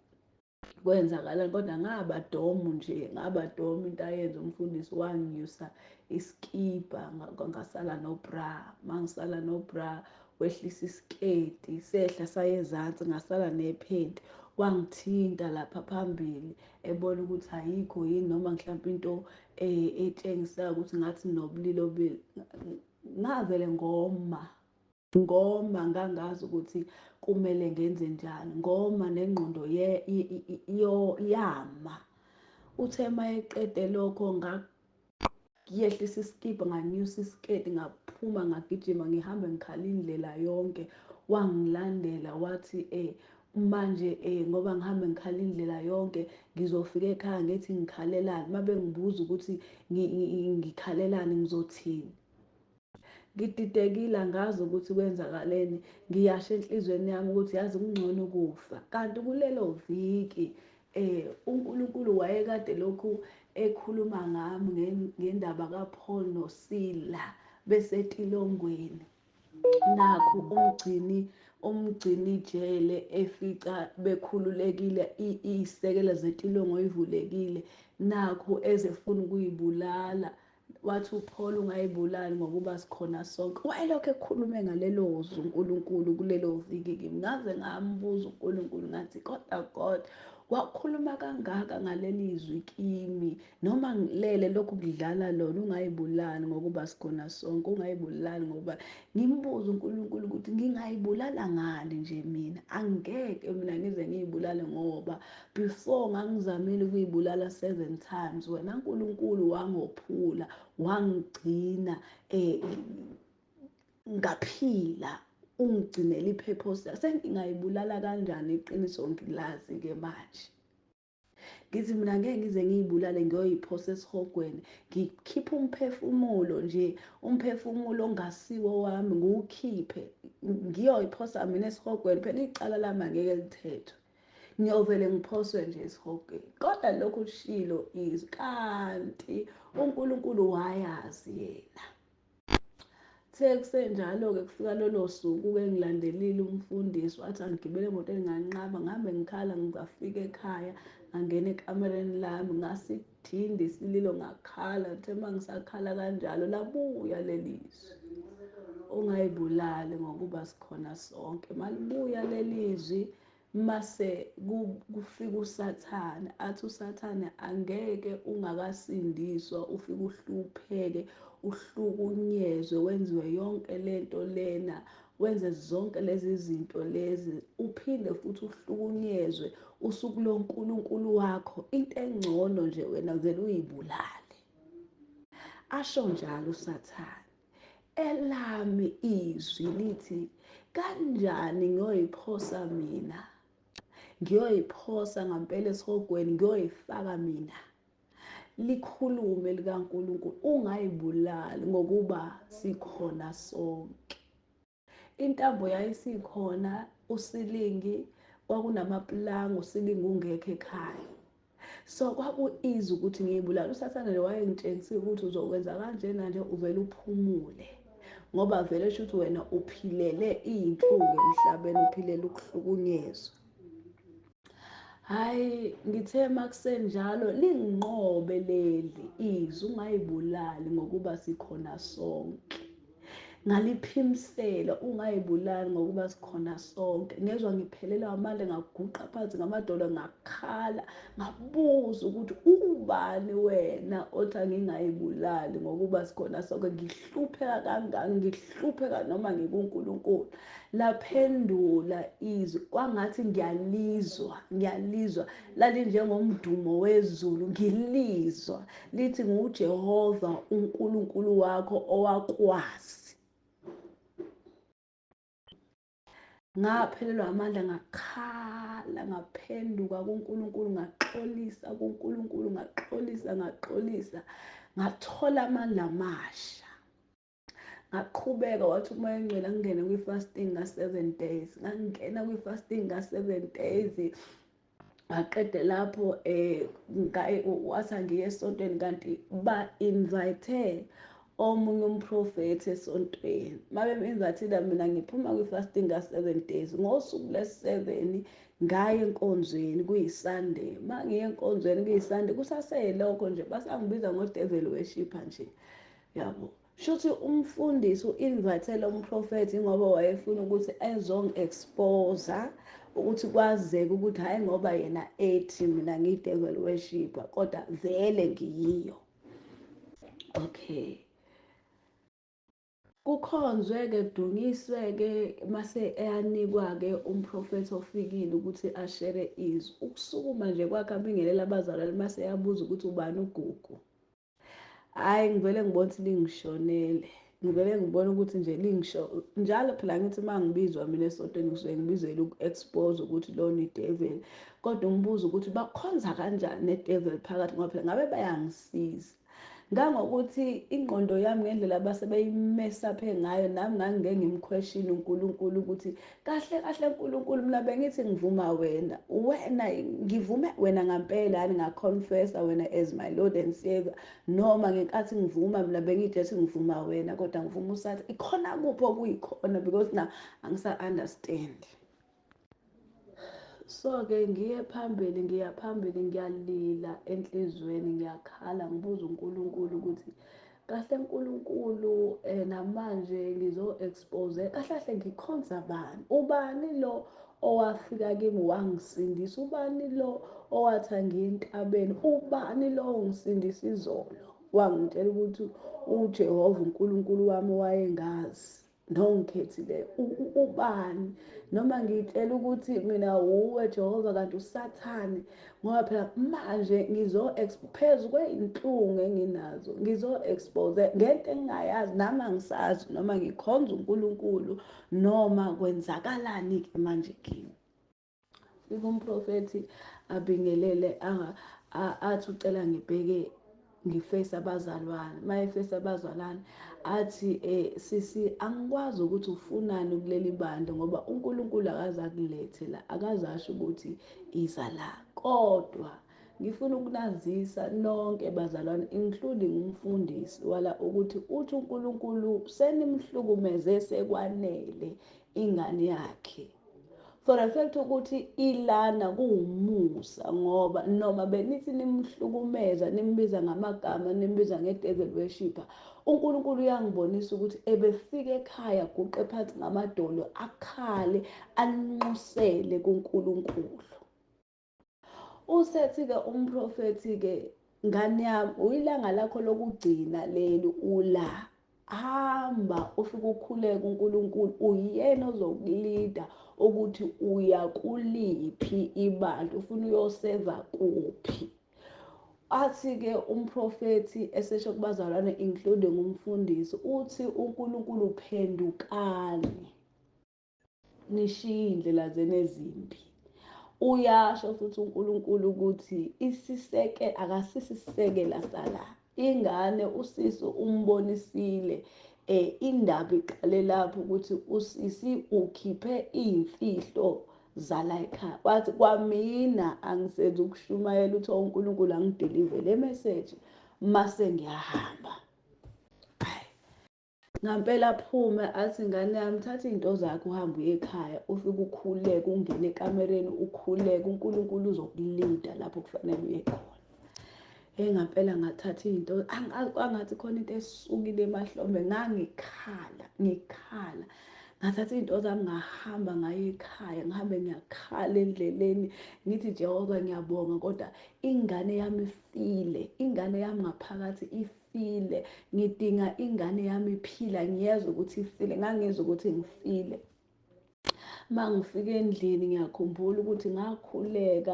kodwa ngabadomu nje, ngabadomu. Into ayenza umfundisi wanginyusa iskipa ngasala no-bra. Mangisala no-bra wehlisa isiketi sehla saye ezansi, ngasala nephenti. Wangithinta lapha phambili ebona ukuthi ayikho yini noma mhlawumpe into etshengisayo ukuthi ngathi nginobulili obubili. Ngavele ngoma ngangazi ukuthi kumele ngenze njani, ngoma nengqondo yama. Uthe uma eqede lokho yehlisa iskipa, nganyusa isiketi, ngaphuma ngagijima ngihamba ngikhala indlela yonke. Wangilandela wathi manje ngoba ngihambe ngikhala indlela yonke ngizofika ekhaya ngithi ngikhalelani. Uma bengibuza ukuthi ngikhalelani ngizothini, ngididekile angazi ukuthi kwenzakaleni. Ngiyasho enhlizweni yami ukuthi yazi kungcono ukufa. Kanti kulelo viki uNkulunkulu wayekade lokhu ekhuluma ngami ngendaba kaPaul noSila besetilongweni. nakhu umgcini jele efica bekhululekile, iyisekela zentilongo ivulekile, nakhu ezefuna ukuyibulala. Wathi uPaul ungayibulali ngokuba sikhona sonke. Wayelokhu ekhulume ngalelo zwi uNkulunkulu kulelo viki kimi, ngaze ngambuza uNkulunkulu ngathi, kodwa God wakhuluma kangaka ngaleli zwi kimi, noma ngilele lokhu kudlala lona, ungayibulali ngokuba sikhona sonke, ungayibulali ngokuba. Ngimbuza uNkulunkulu ukuthi ngingayibulala ngani nje mina, angeke mina ngize ngiyibulale ngoba before ngangizamile ukuyibulala 7 times, wena Nkulunkulu wangophula, wangigcina ngaphila, ungigcinele ipurpose. Sengingayibulala kanjani iqiniso ngilazi-ke manje. Ngithi mina ngeke ngize ngiyibulale ngiyoyiphosa esihogweni, ngikhiphe umphefumulo nje, umphefumulo ongasiwo wami ngiwukhiphe ngiyoyiphosa mina esihogweni, phela icala lami angeke lithethwe, ngiyovele ngiphoswe nje esihogweni. Kodwa lokhu kushilo izwi, kanti uNkulunkulu wayazi yena. Sekusenjalo-ke kufika lolo suku-ke ngilandelile umfundisi, wathi angigibele emotweni nganqaba, ngahambe ngikhala ngafika ekhaya, ngangena ekamereni lami, ngasidinda isililo ngakhala. Ngithe uma ngisakhala kanjalo labuya leli zwi, ungayibulali ngokuba sikhona sonke. Malibuya leli zwi, mase kufika uSathane, athi uSathane angeke ungakasindiswa ufike uhlupheke, uhlukunyezwe, wenziwe yonke lento lena, wenze zonke lezi zinto lezi, uphinde futhi uhlukunyezwe usuku loNkulunkulu wakho. Into engcono nje wena vele uyibulale. Asho njalo uSathane. Elami izwi lithi, kanjani ngiyoyiphosa mina, ngiyoyiphosa ngampela esihogweni, ngiyoyifaka mina. Likhulume likaNkulunkulu, ungayibulali ngokuba sikhona sonke. Intambo yayisikhona, usilingi, kwakunamaplanga, usilingi ungekho ekhaya. So kwaku-easy ukuthi ngiyibulale. USathane lo wayengitshengisile ukuthi uzokwenza kanjena nje, uvele uphumule, ngoba vele esho ukuthi wena uphilele iy'nhlungu emhlabeni, uphilele ukuhlukunyezwa. Hhayi, ngithe makusenjalo linginqobe leli izwi, ungayibulali ngokuba sikhona sonke. Ngaliphimisela, ungayibulali ngokuba sikhona sonke. Ngezwa ngiphelelwa amandla, ngaguqa phansi ngamadolo, ngakhala, ngabuza ukuthi ubani wena othi angingayibulali ngokuba sikhona sonke, ngihlupheka kangaka, ngihlupheka noma ngikuNkulunkulu. Laphendula izwi, kwangathi ngiyalizwa, lalinjengomdumo wezulu, ngilizwa lithi nguJehova uNkulunkulu wakho owakwazi. Ngaphelelwa amandla, ngakhala, ngaphenduka kuNkulunkulu, ngaxolisa kuNkulunkulu, ngaxolisa, ngathola amandla amasha. Ngaqhubeka, wathi umoya engcwele angingene kwi-fasting ka-7 days. Ngangena kwi-fasting ka-7 days, waqede lapho wathi angiye esontweni, kanti ba-invite omunye umprofethi esontweni. Uma bemi-invite-ile mina ngiphuma kwi-fasting ka-7 days. Ngosuku lesi-7 ngaya enkonzweni, kuyi-Sunday. Uma ngiye enkonzweni kuyi-Sunday, kusaseyilokho nje, basangibiza ngo-devil worshipper nje, yabo. Shuthi umfundisi u-invite-le umprofethi ngoba wayefuna ukuthi ezongi-expose ukuthi kwazeke ukuthi hhayi ngoba yena ethi mina ngiyi-devil worshipper, kodwa vele ngiyiyo. Okay. Kukhonzwe-ke, kudunyiswe-ke, mase eyanikwa-ke umprofethi ofikile ukuthi ashere izwi. Ukusukuma nje kwakhe abingelela abazalwane, mase eyabuza ukuthi ubani uGugu. Hhayi, ngivele ngibona ukuthi lingishonele, ngivele ngibona ukuthi nje njalo phela ngithi uma ngibizwa mina esontweni kusuke ngibizele uku-expose ukuthi lona idevil, kodwa umbuzo ukuthi bakhonza kanjani nedevil phakathi, ngoba phela ngabe bayangisiza. ngangokuthi ingqondo yami ngendlela abasebeyimesaphe ngayo, nami ngangike ngimquestion uNkulunkulu ukuthi kahle kahle Nkulunkulu, mina bengithi ngivuma wena, ngivume wena ngampela, yani ngaconfessa wena as my Lord and Savior, noma ngenkathi ngivuma mina bengithi ethi ngivuma wena kodwa ngivuma usathi ikhona kuphi okuyikhona, because na angisa-understand. So-ke ngiya phambili ngiyalila enhlizweni, ngiyakhala ngibuza uNkulunkulu ukuthi kahle Nkulunkulu, namanje ngizo-expose kahle kahle ngikhonza bani, ubani lo owafika kimi wangisindisa, ubani lo owathi angiye entabeni, ubani lo ongisindisa izolo, wangitshela ukuthi uJehova uNkulunkulu wami wayengazi nongikhethileyo, ubani, noma ngitshela ukuthi mina uwe Jehova kanti usathane, ngoba phela manje phezu kwey'nhlungu enginazo ngizo-expose ngento engingayazi, nami angisazi noma ngikhonza uNkulunkulu noma kwenzakalani-ke manje kimi. Fika umprofethi abingelele athi ucela ngibheke ngifeyise abazalwane. Uma efeyise abazalwane athi sisi, angikwazi ukuthi ufunani kuleli bandla ngoba uNkulunkulu akaze akulethe la, akaze asho ukuthi iza la, kodwa ngifuna ukunazisa nonke bazalwane, including umfundisi wala, ukuthi uthi uNkulunkulu senimhlukumeze sekwanele ingane yakhe. For the fact ukuthi ilana kuwumusa, ngoba noma benithi nimhlukumeza, nimbiza ngamagama, nimbiza nge-devil worshipper, uNkulunkulu uyangibonisa ukuthi ebefika ekhaya guqe phansi ngamadolo, akhale anxusele kuNkulunkulu. Usethi-ke umprofethi-ke, ngane yami, uyilanga lakho lokugcina leli ula, hamba ufike ukhuleke uNkulunkulu, uyena ozokulida ukuthi uya kuliphi ibandla, ufuna uyoseva kuphi. Athi-ke umprofethi esesho kubazalwane including umfundisi, uthi uNkulunkulu phendukani nishiye iy'ndlela zenu ezimbi. Uyasho futhi uNkulunkulu ukuthi akasisisekela sala, ingane usisi umbonisile indaba iqale lapho ukuthi usisi ukhiphe iy'mfihlo zala ekhaya, wathi kwamina angisenzi ukushumayela ukuthi uNkulunkulu angidelive le message mase ngiyahamba. Ngampela aphume athi, ngane yami, thatha iy'nto zakho uhambe uye ekhaya, ufike ukhuleke, ungene ekamereni ukhuleke, uNkulunkulu uzokulinda lapho kufanele uye khona. Ngampela ngathatha iy'nto, angathi khona into esukile emahlombe, ngangikhala ngathatha iy'nto zami ngahamba ngayo ekhaya, ngihambe ngiyakhala endleleni ngithi Jehova ngiyabonga, kodwa ingane yami ifile, ingane yami ngaphakathi ifile, ngidinga ingane yami iphila, ngiyezwa ukuthi ifile, ngangizwa ukuthi ngifile. Uma ngifika endlini ngiyakhumbula ukuthi ngakhuleka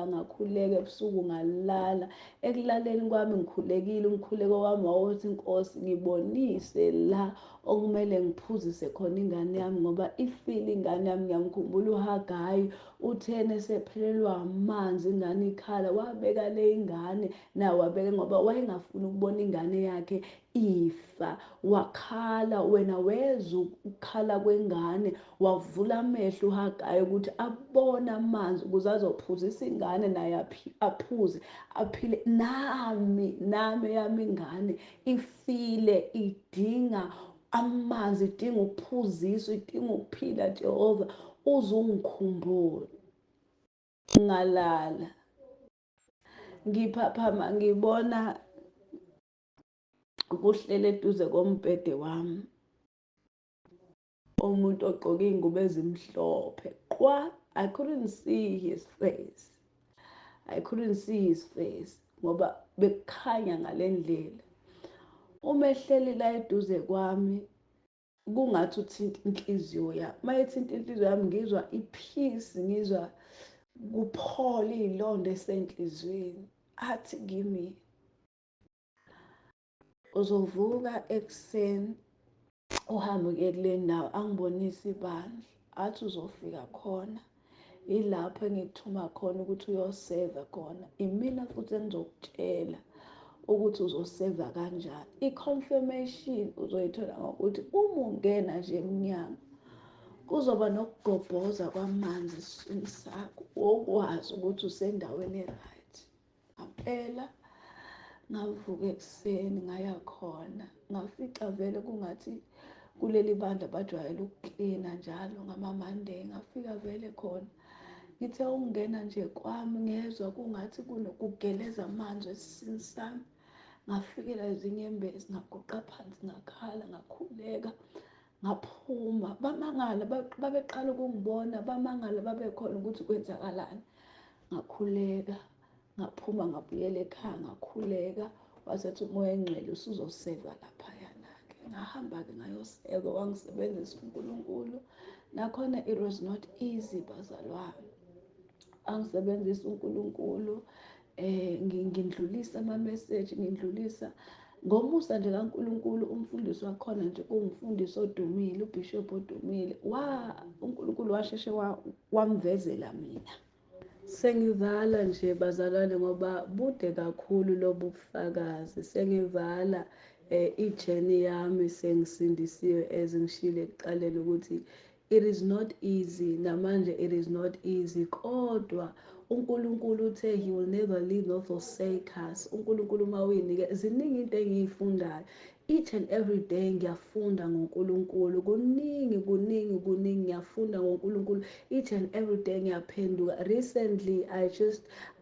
ebusuku ngalala. Ekulaleni kwami ngikhulekile, umkhuleko wami wawuthi, Nkosi ngibonise la okumele ngiphuzise khona ingane yami ngoba ifile ingane yami. Ngiyamkhumbula uHagayi, uthena esephelelwa amanzi ingane ikhala, wabeka le ingane naye wabeka, ngoba wayengafuni ukubona ingane yakhe ifa. Wakhala, wena wezwa ukukhala kwengane, wavula amehlo uHagayi ukuthi abone amanzi ukuze azophuzisa ingane naye aphuze aphile. Nami yami ingane ifile, idinga amanzi, idinga ukuphuziswa, idinga ukuphila. Jehova uzungikhumbule. Ngalala ngiphaphama, ngibona kuhlele eduze kombhede wami umuntu ogqoke iy'ngubo ezimhlophe qwa. I couldn't see his face ngoba bekukhanya ngale ndlela. Uma ehleli la eduze kwami kungathi uthinta inhliziyo yami. Uma ethinta inhliziyo yami ngizwa i-peace, ngizwa kuphola iy'londa esenhliziyweni. Athi kimi, uzovuka ekuseni uhambe uye kule ndawo angibonise ibandla, athi uzofika khona ilapho engikuthuma khona ukuthi uyoseva khona. Imina futhi engizokutshela ukuthi uzoseva kanjani. I-confirmation uzoyithola ngokuthi uma ungena nje emnyango kuzoba nokugobhoza kwamanzi esiswini sakho, wokwazi ukuthi usendaweni e-right. Ngampela ngavuka ekuseni ngaya khona, ngafica vele kungathi kuleli bandla bajwayele ukuklina njalo ngama-Monday. Ngafika vele khona ngithe ukungena nje kwami ngezwa kungathi kunokugeleza amanzi esiswini sami. Ngafikela izinyembezi, ngaguqa phansi, ngakhala, ngakhuleka, ngaphuma. Bamangala, babeqala ukungibona, bamangala babekhona ukuthi kwenzakalani. Ngakhuleka, ngaphuma, ngabuyela ekhaya, ngakhuleka. Wasethi umoya engcwele usuzoseva laphayana-ke. Ngahamba-ke ngayoseva, wangisebenzisa uNkulunkulu. Nakhona it was not easy bazalwane. Angisebenzisa uNkulunkulu, ngindlulisa ama-message, ngindlulisa ngomusa nje kaNkulunkulu. Umfundisi wakhona nje ungumfundisi odumile, uBishop odumile, uNkulunkulu washeshe wamvezela mina. Sengivala nje bazalwane ngoba bude kakhulu lobu bufakazi. Sengivala ijeni yami, sengisindisiwe ezingishilo ekuqaleni ukuthi it is not easy, namanje it is not easy, kodwa uNkulunkulu uthe he will never leave nor forsake us. uNkulunkulu uma uyinike, ziningi into engiyifundayo each and every day. Ngiyafunda ngoNkulunkulu, kuningi ngiyafunda ngoNkulunkulu each and every day. Ngiyaphenduka. Recently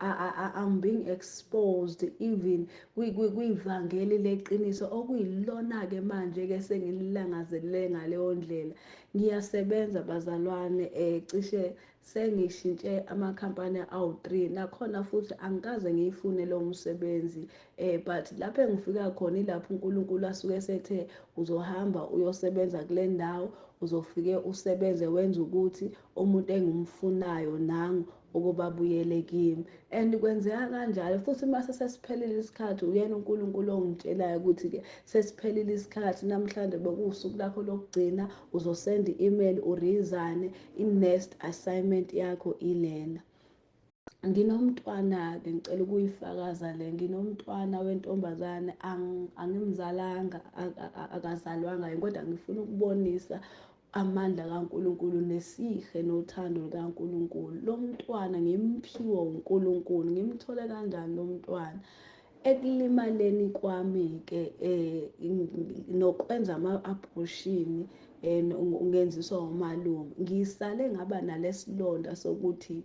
I'm being exposed even kwivangeli leqiniso, okuyilona-ke manje-ke sengililangazelele ngaleyo ndlela. Ngiyasebenza bazalwane, cishe sengishintshe amakhampani awu-3. Nakhona futhi angikaze ngiyifune lo msebenzi, but lapho engifika khona ilapho uNkulunkulu asuke sethe uzohamba uyosebenza kule ndawo, uzofike usebenze wenza ukuthi umuntu engumfunayo nangu ukuba buyele kimi. And kwenzeka kanjalo futhi mase sesiphelile isikhathi, uyena uNkulunkulu ongitshelayo ukuthi-ke sesiphelile isikhathi, namhlanje bekuwusuku lakho lokugcina, uzosenda i-email uresign, i-next assignment yakho ilena. Nginomntwana-ke, ngicela ukuyifakaza le, nginomntwana wentombazane, angimzalanga, akazalwanga yini, kodwa ngifuna ukubonisa amandla kaNkulunkulu nesihe nothando lukaNkulunkulu. Lo mntwana ngimphiwe uNkulunkulu. Ngimthole kanjani lo mntwana? Ekulimaleni kwami-ke nokwenza ama-abortion, ngenziswa umalume, ngisale ngaba nalesilonda sokuthi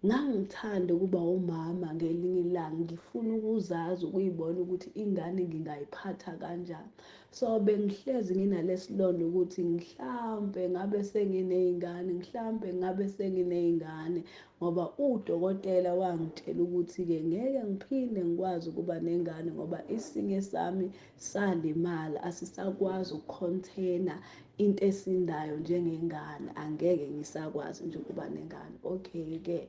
ngangithanda ukuba umama ngelinye ilanga. Ngifuna ukuzazi, ukuyibona ukuthi ingane ngingayiphatha kanjani. So bengihlezi nginalesilonda ukuthi mhlampe ngabe senginey'ngane, ngoba udokotela wangitshela ukuthi-ke ngeke ngiphinde ngikwazi ukuba nengane ngoba isinye sami salimala, asisakwazi ukucontaina into esindayo njengengane. Angeke ngisakwazi nje ukuba nengane. Okay-ke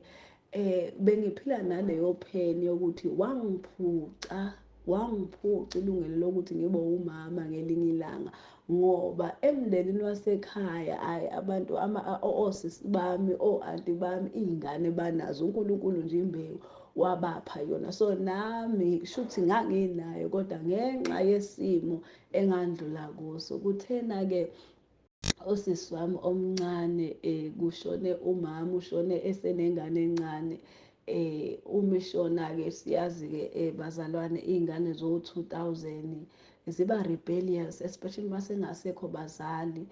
bengiphila naleyo pheni yokuthi wangiphuca ilungelo lokuthi ngibe umama ngelinye ilanga, ngoba emndenini wasekhaya abantu osisi bami, o-anti bami, iy'ngane banazo. uNkulunkulu nje imbewu wabapha yona. So nami shuthi nganginayo, kodwa ngenxa yesimo engandlula kuso, kuthena-ke usisi wami omncane kushone umama, ushone esenengane encane. Uma ishona-ke siyazi-ke bazalwane, iy'ngane zo-2000 ziba rebellious, especially uma sengasekho bazali,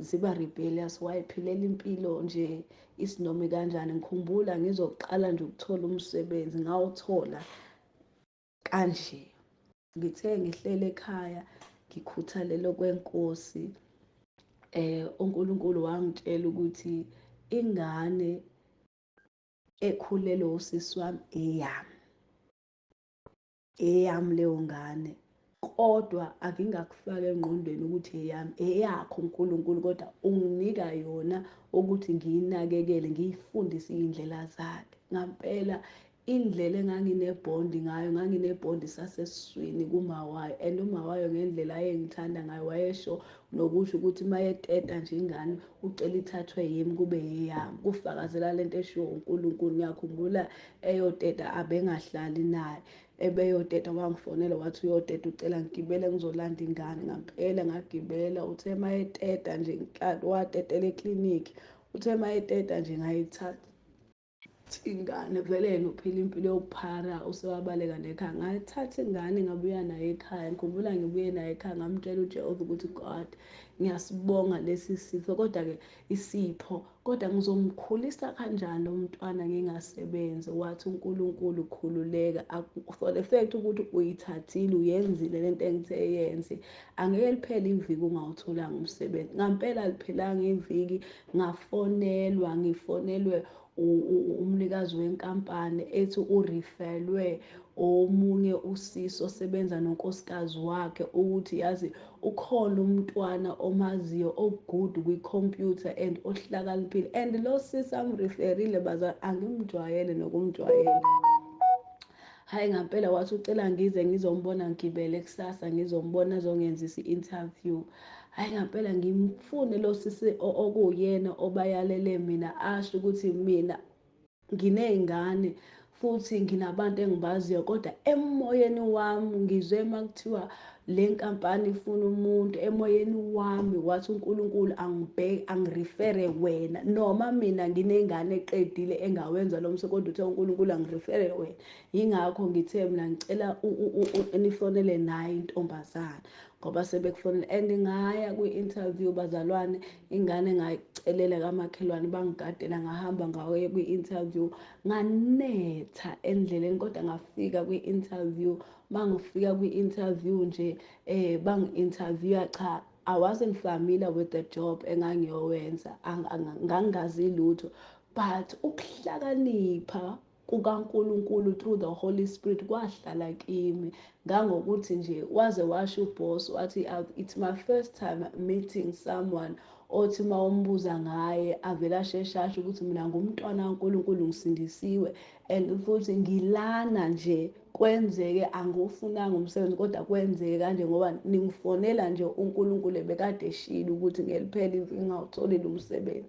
ziba rebellious. Wayiphilela impilo nje isinomi kanjani. Ngikhumbula ngizoqala nje ukuthola umsebenzi, ngawuthola kanje. Ngithe ngihlele ekhaya ngikhuthalele kwenkosi, uNkulunkulu wangitshela ukuthi ingane ekhulelwe usisi wami eyami leyo ngane, kodwa akingakufaka engqondweni ukuthi eyami, eyakho uNkulunkulu, kodwa unginika yona ukuthi ngiyinakekele, ngiyifundise iy'ndlela zakhe. Ngampela indlela enganginebhondi ngayo, nganginebhondi sasesiswini kumawayo, and umawayo ngendlela ayengithanda ngayo wayesho nokusho ukuthi uma eteta nje ingane ucela ithathwe yimi kube eyami, kufakazela lento eshiwo uNkulunkulu. Ngiyakhumbula eyoteta abengahlali naye, ebeyoteta wangifonela wathi uyoteta ucela ngigibele ngizolanda ingane. Ngampela ngagibela, uthe mayeteta nje watetela eklinikhi, uthe mayeteta nje ngayithatha ingane. Vele yena uphila impilo yokuphara, usewabaleka nekhaya. Ngayithatha ingane ngabuya nayo ekhaya. Ngikhumbula ngibuye nayo ekhaya ngamtshela uJehova ukuthi God, ngiyasibonga lesi sifo, kodwa-ke isipho, kodwa ngizomkhulisa kanjani lo mntwana ngingasebenzi. Wathi uNkulunkulu khululeka, for the fact ukuthi uyithathile uyenzile lento engithe yenze, angeke liphele iviki ungawutholanga umsebenzi. Ngampela aliphelanga iviki ngifonelwe umnikazi wenkampani ethi urifelwe omunye usisi osebenza nonkosikazi wakhe ukuthi yazi ukhona umntwana omaziyo ogood kwikhompyutha and ohlakaniphile, and lo sisi amriferile bazali angimjwayele nokumjwayela. Hhayi ngampela wathi ucela ngize ngizombona ngigibele kusasa ngizombona azongenzisa i-interview. Hhayi ngampela ngimfune lo sisi okuyena obayalele mina asho ukuthi mina nginey'ngane futhi nginabantu engibaziyo, kodwa emoyeni wami ngizwe makuthiwa le nkampani ifuna umuntu. Emoyeni wami wathi uNkulunkulu angirifere wena, noma mina nginengane eqedile engawenza lo msebenzi, kodwa uthe uNkulunkulu angirifere wena. Yingakho ngithe mina ngicela nifonele naye intombazane ngoba sebekufonela, and ngaya kwi-interview bazalwane. Ingane ngayicelela kamakhelwane bangigadela, ngahamba ngawe kwi-interview, nganetha endleleni, kodwa ngafika kwi-interview. Mangifika kwi-interview nje bangi-interview-a, cha, I wasn't familiar with the job engangiyowenza, ngangazi lutho, but ukuhlakanipha kukaNkulunkulu through the Holy Spirit kwahlala kimi. Ngangokuthi nje waze washo uboss wathi it's my first time meeting someone othi uma umbuza ngaye avele asheshe asho ukuthi mina ngumntwana kaNkulunkulu ngisindisiwe, and futhi ngilana nje kwenzeke, angiwufunanga umsebenzi kodwa kwenzeke kanje ngoba ningifonela nje uNkulunkulu ebekade eshilo ukuthi ngeliphela iviki ngawutholile umsebenzi.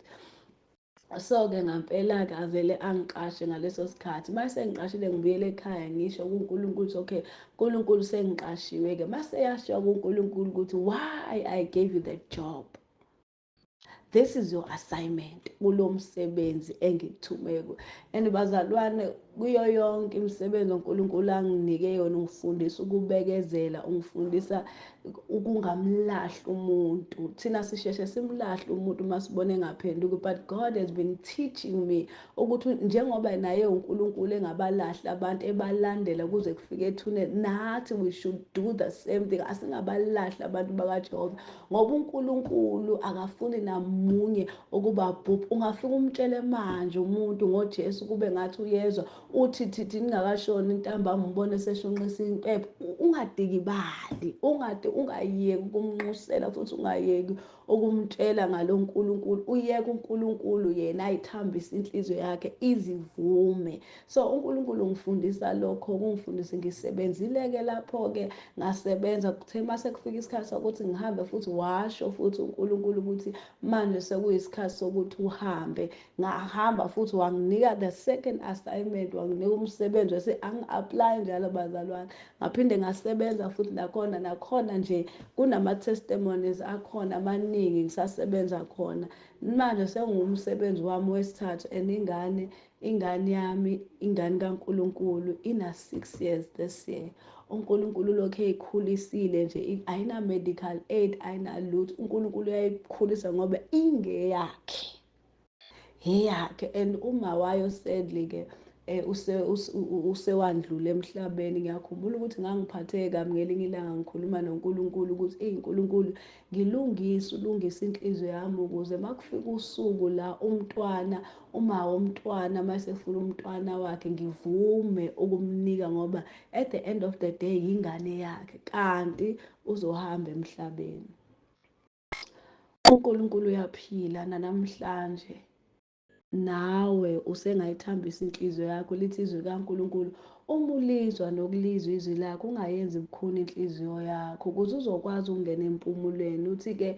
So-ke ngampela-ke avele angiqashe ngaleso sikhathi. Mase ngiqashile ngibuyele ekhaya ngisho kuNkulunkulu ukuthi okay uNkulunkulu sengiqashiwe-ke. Mase yashiwa kuNkulunkulu ukuthi why I gave you the job, this is your assignment kulo msebenzi engikuthumele. And bazalwane, kuyo yonke imisebenzi uNkulunkulu anginike yona ungifundisa ukubekezela, ungifundisa ukungamlahli umuntu. Thina sisheshe simlahle umuntu masibone engaphenduki, but God has been teaching me ukuthi njengoba naye uNkulunkulu engabalahli abantu ebalandela kuze kufike ethuneni, nathi we should do the same thing. Asingabalahli abantu bakaJehova ngoba uNkulunkulu akafuni namunye ukuba bhubha. Ungafika umtshele manje umuntu ngoJesu kube ngathi uyezwa, uthi thithi ningakashoni ntambama umbone seshonqisa impepho, ungadikibali, ungayeki ukumnxusela futhi ungayeki ukumtshela ngalo nkulunkulu. Uyeke uNkulunkulu yena ayithambise inhliziyo yakhe izivume. So uNkulunkulu ngifundisa lokho, kungifundisa ngisebenzile-ke lapho-ke ngasebenza. Kuthe mase kufika isikhathi sokuthi ngihambe futhi washo futhi uNkulunkulu ukuthi manje sekuyisikhathi sokuthi uhambe. Ngahamba futhi wanginika the second assignment, wanginika umsebenzi wese angi-apply njalo bazalwane. Ngaphinde ngasebenza futhi nakhona nje kunama-testimonies akhona amaningi ngisasebenza khona. Manje sengumsebenzi wami wesithathu, and ingane yami, ingane kaNkulunkulu ina-6 years this year. uNkulunkulu lokhu eyikhulisile nje, ayina-medical aid, ayinalutho. uNkulunkulu uyayikhulisa ngoba ingeyakhe, eyakhe. And uma wayo sadly-ke usewandlula emhlabeni. Ngiyakhumbula ukuthi ngangiphatheke kabi ngelinye ilanga ngikhuluma noNkulunkulu ukuthi uNkulunkulu ulungise inhliziyo yami ukuze makufika usuku la umntwana, uma womntwana masefuna umntwana wakhe ngivume ukumnika, ngoba at the end of the day yingane yakhe kanti uzohamba emhlabeni. uNkulunkulu uyaphila nanamhlanje. Nawe usengayithambisa inhliziyo yakho, lithi izwi kaNkulunkulu uma ulizwa nokulizwa izwi lakho ungayenzi bukhuni inhliziyo yakho ukuze uzokwazi ukungena empumulweni. Uthi-ke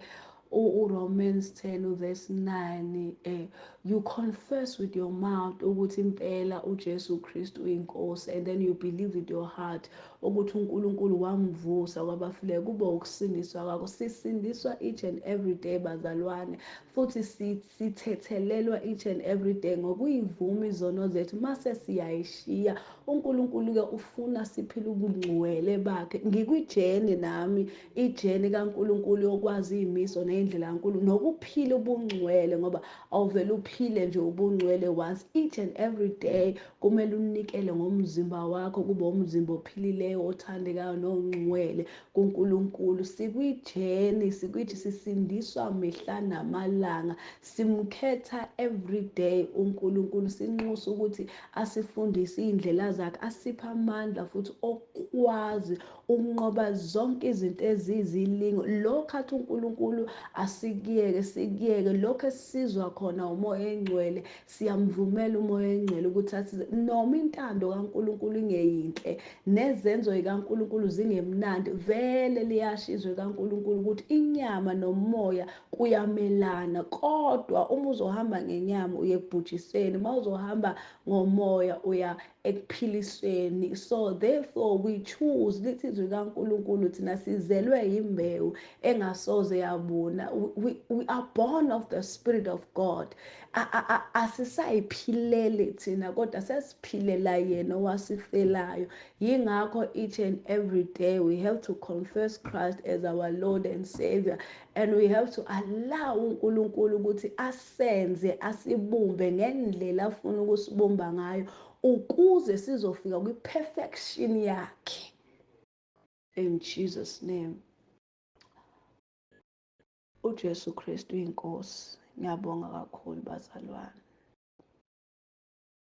uRomans 10 verse 9, you confess with your mouth ukuthi impela uJesu Kristu uyinkosi, and then you believe with your heart ukuthi uNkulunkulu wamvusa kwabafileyo, kube ukusindiswa kwakho. Sisindiswa each and every day bazalwane, futhi sithethelelwa each and every day ngokuyivuma izono zethu. Mase siyayishiya, uNkulunkulu-ke ufuna siphile ubungcwele bakhe. Ngikwijeni nami, ijeni kaNkulunkulu yokwazi iy'miso ney'ndlela kaNkulunkulu nokuphila ubungcwele, ngoba awuvele uphile nje ubungcwele once. Each and every day kumele unikele ngomzimba wakho kube umzimba ophilileyo, othandekayo nongcwele kuNkulunkulu. Sikwijeni, sisindiswa mihla namalanga, simkhetha every day uNkulunkulu, sinxusa ukuthi asifundise iy'ndlela zakhe, asiphe amandla futhi okwazi ukunqoba zonke izinto eziyizilingo. Lokhu athi uNkulunkulu asikuyeke, sikuyeke. Lokhu esisizwa khona umoya engcwele, siyamvumela umoya engcwele ukuthi asize. Noma intando kaNkulunkulu ingeyinhle, nezenzo zikaNkulunkulu zingemnandi, vele liyasho izwi kaNkulunkulu ukuthi inyama nomoya kuyamelana. Kodwa uma uzohamba ngenyama uya ekubhujiseni, uma uzohamba ngomoya uya ekuphilisweni. So therefore we choose, lithi izwi kaNkulunkulu, thina sizelwe imbewu engasoze yabuna. We are born of the Spirit of God. Asisayiphileli thina, kodwa sesiphilela yena owasifelayo. Yingakho each and every day we have to confess Christ as our Lord and Savior, and we have to allow uNkulunkulu ukuthi asenze, asibumbe ngendlela afuna ukusibumba ngayo, ukuze sizofika kwi-perfection yakhe. In Jesus' name. uJesu Kristu inkosi. Ngiyabonga kakhulu bazalwane.